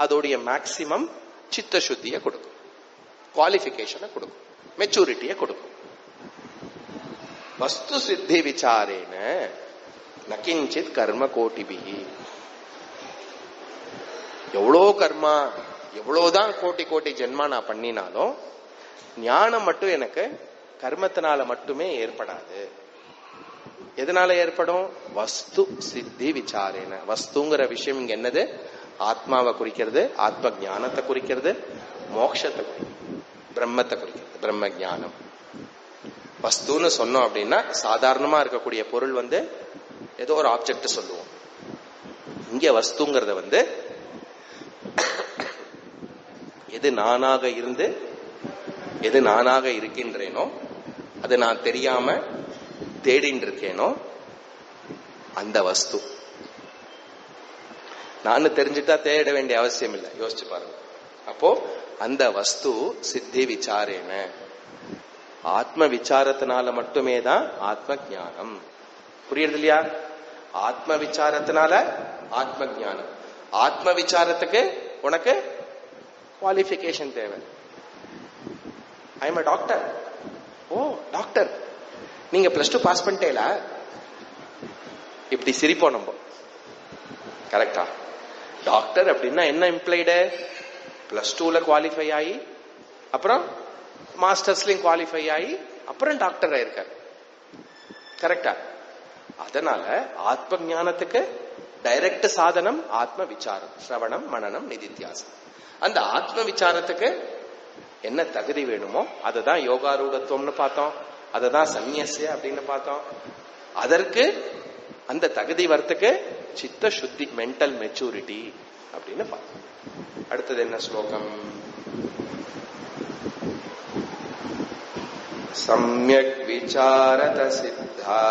அதோடைய மேக்சிமம் சித்த சுத்தியை கொடுக்கும், குவாலிஃபிகேஷனை கொடுக்கும், மெச்சூரிட்டியை கொடுக்கும். வஸ்து சித்தி விசாரேன நகிஞ்சித் கர்ம கோட்டிபிஹி. எவ்வளோ கர்மா, எவ்வளவுதான் கோட்டி ஜென்மா நான் பண்ணினாலும் ஞானம் மட்டும் எனக்கு கர்மத்தினால மட்டுமே ஏற்படாது. எதனால ஏற்படும்? வஸ்து சித்தி விசாரேன. வஸ்துங்கிற விஷயம் இங்க என்னது? ஆத்மாவை குறிக்கிறது, ஆத்ம ஞானத்தை குறிக்கிறது, மோட்சத்தை குறிக்கிறது, பிரம்மத்தை குறிக்கிறது, பிரம்ம ஞானம். வஸ்துன்னு சொன்னோம் அப்படின்னா சாதாரணமா இருக்கக்கூடிய பொருள் வந்து ஏதோ ஒரு ஆப்ஜெக்ட் சொல்லுவோம். இங்க வஸ்துங்கிறத வந்து எது நானாக இருந்து எது நானாக இருக்கின்றேனோ, அது நான் தெரியாம தேடின்னு இருக்கேனோ அந்த வஸ்து. நான் தெரிஞ்சுட்டா தேட வேண்டிய அவசியம் இல்லை, யோசிச்சு பாருங்க. அப்போ அந்த வஸ்து சித்தி விசாரேன, ஆத்ம விசாரத்தினால மட்டுமே தான் ஆத்ம ஞானம். புரியுறது இல்லையா? ஆத்ம விசாரத்தினால ஆத்ம ஞானம். ஆத்ம விசாரத்துக்கு உனக்கு குவாலிஃபிகேஷன் தேவை. I am a doctor. Oh doctor, நீங்க +2 பாஸ் பண்ணிட்டேல? இப்படி சிரிப்போம் நம்ம. கரெக்டா? டாக்டர் அப்படின்னா என்ன இம்ப்ளைடு? +2ல குவாலிஃபை ஆகி, அப்புறம் மாஸ்டர்ஸ்லயும் குவாலிஃபை ஆகி, அப்புறம் டாக்டர் ஆயிருக்காரு. கரெக்டா? அதனால ஆத்ம ஞானத்துக்கு டைரக்ட் சாதனம் ஆத்ம விசாரம், சிரவணம், மனனம், நிதித்தியாசம். அந்த ஆத்ம விசாரத்துக்கு என்ன தகுதி வேணுமோ அததான் யோகாரூடத்துவம்னு பார்த்தோம், அததான் சந்நியசிய அப்படின்னு பார்த்தோம். அதற்கு அந்த தகுதி வரத்துக்கு சித்த சுத்தி, மென்டல் மெச்சூரிட்டி அப்படின்னு பார்த்தோம். அடுத்தது என்ன ஸ்லோகம்? சம்யக் விசாரத சித்தா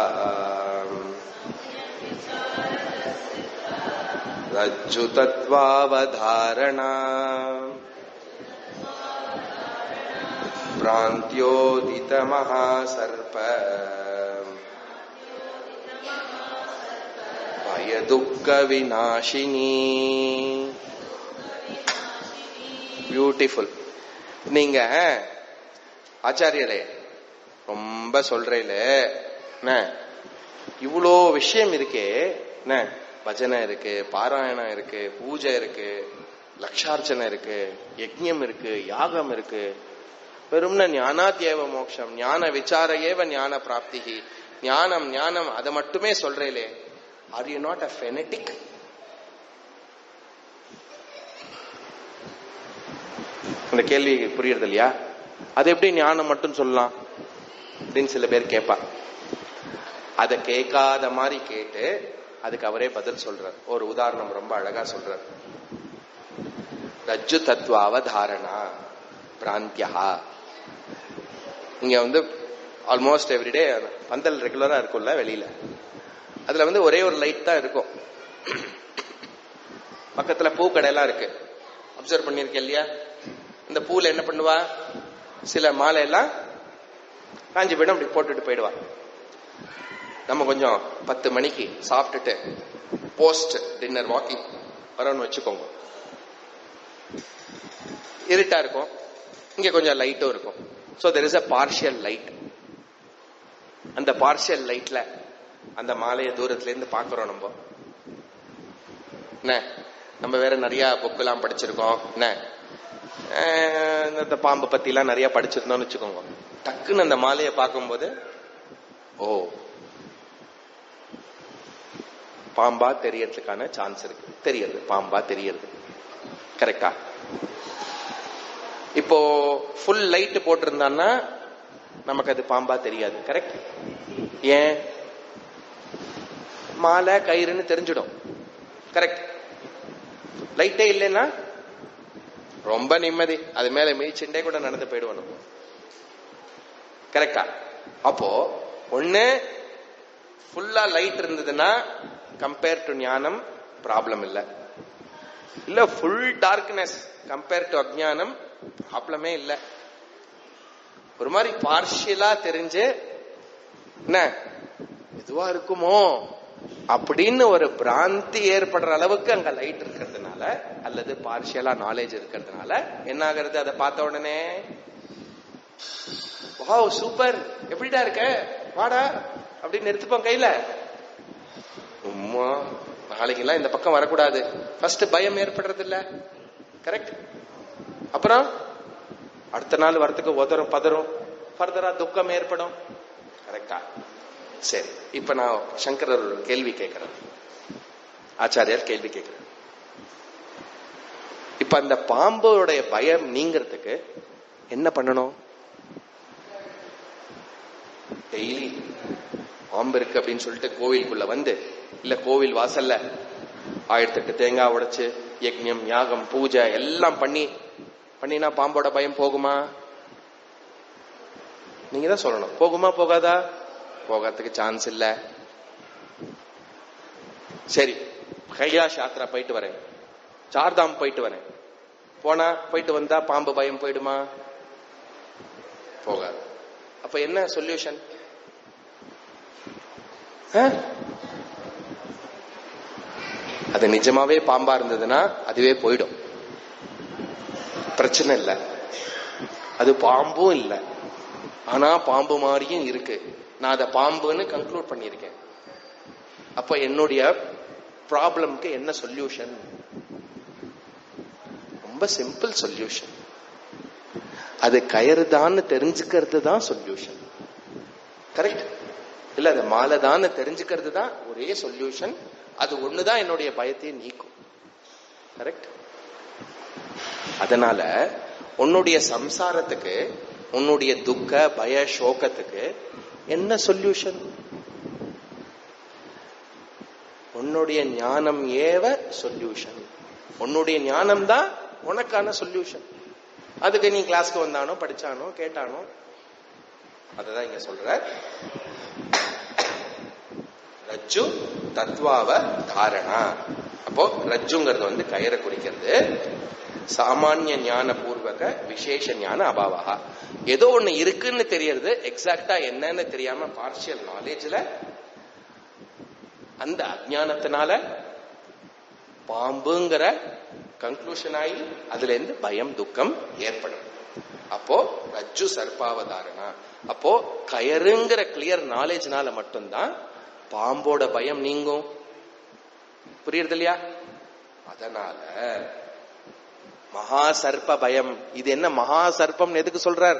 ரஜ்ஜு தத்வாவதாரணா பிராந்த்யோதித மகாசர்ப பயதுக்க விநாசினி. பியூட்டிஃபுல். நீங்க ஆச்சாரியரே ரொம்ப சொல்றேல, இவ்வளோ விஷயம் இருக்கே, பஜனை இருக்கு, பாராயணம் இருக்கு, பூஜை இருக்கு, லட்சார்ச்சனை இருக்கு, யஜ்ஞம் இருக்கு, யாகம் இருக்கு, வெறும்ன ஞானாத்யேவ மோட்சம், ஞான விசார ஏவ ஞான பிராப்தி, ஞானம் ஞானம் அதை மட்டுமே சொல்றேலே, ஆர் யூ நாட் அ ஃபெனட்டிக்? அந்த கேள்வி புரியுறது இல்லையா? அது எப்படி ஞானம் மட்டும் சொல்லலாம் அப்படின்னு சில பேர் கேட்பா. அதை கேட்காத மாதிரி கேட்டு அதுக்கு அவரே பதில் சொல்றார். ஒரு உதாரணம் ரொம்ப அழகா சொல்றார். ரஜ்ஜு தத்துவ அவதாரணா பிராந்தியா. இங்க ஆல்மோஸ்ட் எவ்ரிடே பந்தல் ரெகுலரா இருக்கும்ல வெளியில, அதுல ஒரே ஒரு லைட் தான் இருக்கும். பக்கத்துல பூக்கடையெல்லாம் இருக்கு, அப்சர்வ் பண்ணிருக்கேன் இல்லையா? இந்த பூல என்ன பண்ணுவா, சில மாலை எல்லாம் காஞ்சி போயிடும், அப்படி போட்டுட்டு போயிடுவா. நம்ம கொஞ்சம் 10 மணிக்கு சாப்பிட்டுட்டு போஸ்ட் டின்னர் வாக்கிங் வரோம்னு வச்சுக்கோங்க. இருட்டா இருக்கும், இங்க கொஞ்சம் லைட்டும் இருக்கும். So there is a partial light. அந்த பார்ஷியல் லைட்ல அந்த மாலையை தூரத்துல இருந்து பாக்குறோம். நம்ம வேற நிறைய புக் எல்லாம் படிச்சிருக்கோம். இந்த பாம்பு பத்தி எல்லாம் நிறைய படிச்சிருந்தோம்னு வச்சுக்கோங்க. டக்குன்னு அந்த மாலையை பார்க்கும்போது ஓ பாம்பா தெரியறதுக்கான சான்ஸ் இருக்கு. தெரியறது பாம்பா தெரியறது. கரெக்டா? இப்போ ஃபுல் லைட் போட்டிருந்தான்னா நமக்கு அது பாம்பா தெரியாது. கரெக்ட்? ஏன்? மாலை கயிறுன்னு தெரிஞ்சிடும். கரெக்ட்? லைட்டே இல்லைன்னா ரொம்ப நிம்மதி, அது மேல மீச்சிண்டே கூட நடந்து போயிடுவோம். கரெக்டா? அப்போ ஒண்ணு ஃபுல்லா லைட் இருந்ததுன்னா கம்பேர் டு ஞானம் ப்ராப்ளம் இல்ல. இல்ல ஃபுல் டார்க்னஸ் கம்பேர் டு அஜ்ஞானம் ப்ராப்ளமே இல்ல. ஒரு மாதிரி பார்ஷியலா தெரிஞ்சு என்ன எதுவா இருக்குமோ அப்படின்னு ஒரு பிராந்தி ஏற்படுற அளவுக்கு அங்க லைட் இருக்கிறதுனால அல்லது பார்ஷியலா நாலேஜ் இருக்கிறதுனால என்ன ஆகிறது, அதை பார்த்த உடனே வாவ் சூப்பர், எப்படிடா இருக்க, வாடா அப்படின்னு எடுத்துப்போம் கையில. நாளைக்கெல்லாம் இந்த பக்கம் வரக்கூடாது, ஃபர்ஸ்ட் பயம் ஏற்படுறது இல்ல. கரெக்ட்? அப்புறம் அடுத்த நாள் வரத்துக்கு உதறும் பதறும், ஃபர்தரா துக்கம் ஏற்படும். கரெக்டா? சரி, இப்ப நான் சங்கரர் ஒரு கேள்வி கேட்கிறேன், ஆச்சாரியார் கேள்வி கேட்கிறேன். இப்ப அந்த பாம்போடைய பயம் நீங்கிறதுக்கு என்ன பண்ணணும்? டெய்லி பாம்பு இருக்கு அப்படின்னு சொல்லிட்டு கோவிலுக்குள்ள இல்ல கோவில் வாசல்ல 1008 தேங்காய் உடைச்சு யஜ்ஞம் யாகம் பூஜை எல்லாம் பண்ணினா பாம்போட பயம் போகுமா? நீங்க தான் சொல்லணும். போகுமா போகாதா? போகிறதுக்கு சான்ஸ் இல்ல. சரி, கைலாஷ் யாத்திரா போயிட்டு வரேன், சார்தாம் போயிட்டு வரேன், போயிட்டு வந்தா பாம்பு பயம் போயிடுமா? போகாது. அப்ப என்ன சொல்யூஷன்? அது நிஜமாவே பாம்பா இருந்ததுன்னா அதுவே போயிடும், பிரச்சனை இல்ல. அது பாம்பும் இல்ல, ஆனா பாம்பு மாதிரியும் இருக்கு, நான் அதை பாம்புன்னு கன்க்ளூட் பண்ணிருக்கேன். அப்ப என்னுடைய ப்ராப்ளம்க்கு என்ன சொல்யூஷன்? ரொம்ப சிம்பிள் சொல்யூஷன். அது கயிறுதான்னு தெரிஞ்சுக்கிறது தான் சொல்யூஷன். கரெக்ட்? இல்ல அது மாலைதான்னு தெரிஞ்சுக்கிறது தான் ஒரே சொல்யூஷன். அது ஒண்ணுதான் என்னுடைய பயத்தை நீக்கும். கரெக்ட்? அதனால உன்னுடைய சம்சாரத்துக்கு, உன்னுடைய துக்க பய சோகத்துக்கு என்ன சொல்யூஷன்? உன்னுடைய ஞானம் ஏவ சொல்யூஷன். உன்னுடைய ஞானம் தான் உனக்கான சொல்யூஷன். அதுக்கு நீ கிளாஸ்க்கு வந்தானோ படிச்சானோ கேட்டானோ அததான் இங்க சொல்ற. ரஜ்ஜு தத்வாவ தாரணா. அப்போ ரஜ்ஜுங்கிறது கயிறை குறிக்கிறது. சாமானிய ஞான பூர்வக விசேஷ ஞான அபாவா. ஏதோ ஒண்ணு இருக்குன்னு தெரியறது, எக்ஸாக்டா என்னன்னு தெரியாம பார்ஷியல் நாலேஜ்ல அந்த அஜ்ஞானத்தினால பாம்புங்கிற கன்க்ளூஷன் ஆகி அதுல இருந்து பயம் துக்கம் ஏற்படும். அப்போ ரஜ்ஜு சர்ப்பாவதாரணா. அப்போ கயறுங்கிற கிளியர் நாலேஜ்னால மட்டும்தான் பாம்போட பயம் நீங்கும். புரியுறது இல்லையா? அதனால மகா சர்ப்ப பயம். இது என்ன மகா சர்ப்பம் எதுக்கு சொல்றார்?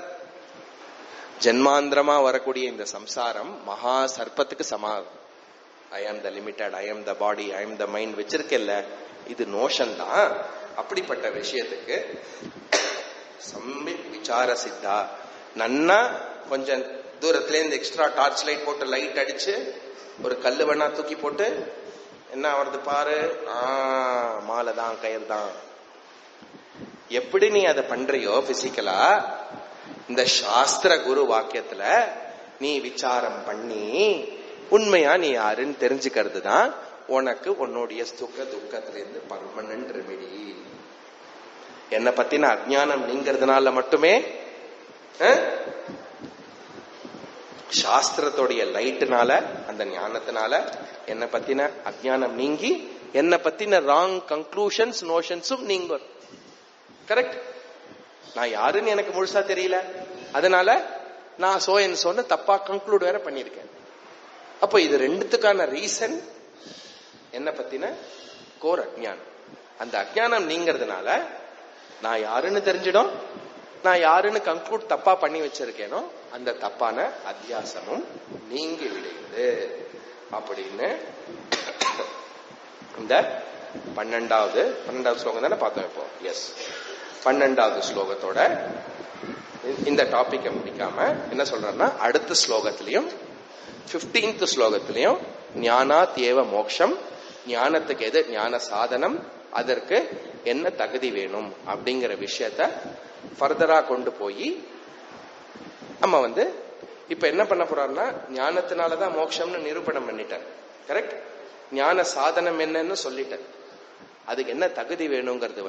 ஜென்மாந்திரமா வரக்கூடிய இந்த சம்சாரம் மகா சர்ப்பத்துக்கு சமாதம். ஐ ஆம் த லிமிட்டட், ஐ ஆம் த பாடி, ஐ ஆம் த மைண்ட் வச்சிருக்கல, இது நோஷன் தான். அப்படிப்பட்ட விஷயத்துக்கு சம்பித் விசார சித்தா, நன்னா கொஞ்சம் தூரத்துல இருந்து எக்ஸ்ட்ரா டார்ச் லைட் போட்டு லைட் அடிச்சு ஒரு கல்லு வேணா தூக்கி போட்டு என்ன வருது பாரு, மாலை தான், கயிறு தான். எப்படி நீ அதை பண்றியோ பிசிக்கலா, இந்த சாஸ்திர குரு வாக்கியத்துல நீ விசாரம் பண்ணி உண்மையா நீ யாருன்னு தெரிஞ்சுக்கிறது தான் உனக்கு உன்னுடைய சுக துக்கத்திலிருந்து பர்மனன்ட் ரெமெடி. என்னை பத்தின அஜ்ஞானம் நீங்கிறதுனால மட்டுமே, சாஸ்திரத்தோடைய லைட்டுனால, அந்த ஞானத்தினால என்னை பத்தின அஜ்ஞானம் நீங்கி என்னை பத்தின ராங் கன்க்ளூஷன்ஸ் நோஷன்ஸும் நீங்க. கரெக்ட்? நான் யாருன்னு எனக்கு முழுசா தெரியல, அதனால நான் சொன்ன தப்பா கன்க்ளூட் வேற பண்ணிருக்கேன். அப்போ இது ரெண்டுத்துக்கான ரீசன் என்ன பத்தின கோர் அஜ்ஞானம். அந்த அஜ்ஞானம் நீங்கிறதுனால நான் யாருன்னு தெரிஞ்சிடும், நான் யாருன்னு கன்க்ளூட் தப்பா பண்ணி வச்சிருக்கேனோ அந்த தப்பான அத்தியாசமும் நீங்கி விடுகிறது அப்படின்னு இந்த 12வது ஸ்லோகம் தானே பார்த்தோம் இப்போ. எஸ், 12வது ஸ்லோகத்தோட இந்த டாபிக்கை முடிக்காம என்ன சொல்றேன்னா, அடுத்த ஸ்லோகத்திலையும் 15th ஸ்லோகத்திலையும் ஞானாத் ஏவ மோக்ஷம், ஞானத்துக்கு எது ஞான சாதனம், அதற்கு என்ன தகுதி வேணும் அப்படிங்கிற விஷயத்த ஃபர்தரா கொண்டு போய் நம்ம இப்ப என்ன பண்ண போறாருன்னா, ஞானத்தினாலதான் மோட்சம்னு நிரூபணம் பண்ணிட்டார். கரெக்ட்? ஞான சாதனம் என்னன்னு சொல்லிட்டார். அதுக்கு என்ன தகுதி வேணுங்கிறது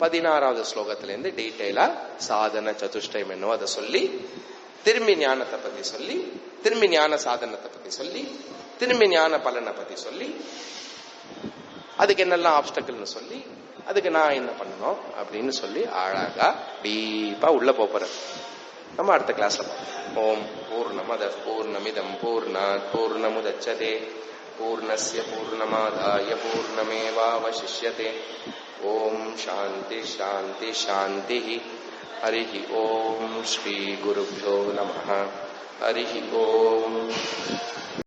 16வது ஸ்லோகத்திலிருந்து டீட்டெயிலா சாதன சதுஷ்டயம் என்னவோ அதை சொல்லி, திரும்பி ஞானத்தை பத்தி சொல்லி, திரும்பி ஞான சாதனத்தை பத்தி சொல்லி, திரும்பி ஞான பலனை பத்தி சொல்லி, அதுக்கு என்னெல்லாம் ஆப்ஸ்டக்கிள்னு சொல்லி, அதுக்கு நான் என்ன பண்ணணும் அப்படின்னு சொல்லி அழகா டீப்பா உள்ள போறேன். நம்ம அடுத்த கிளாஸ்ல பார்ப்போம். ஓம் பூர்ணமத பூர்ணமிதம் பூர்ணாத் பூர்ணமுதச்யதே பூர்ணஸ்ய பூர்ணமாதாய பூர்ணமேவாவசிஷ்யதே. ஓம் சாந்தி சாந்தி சாந்தி. ஹரி ஓம். ஸ்ரீ குருभ्यो நமः. ஹரி ஓம்.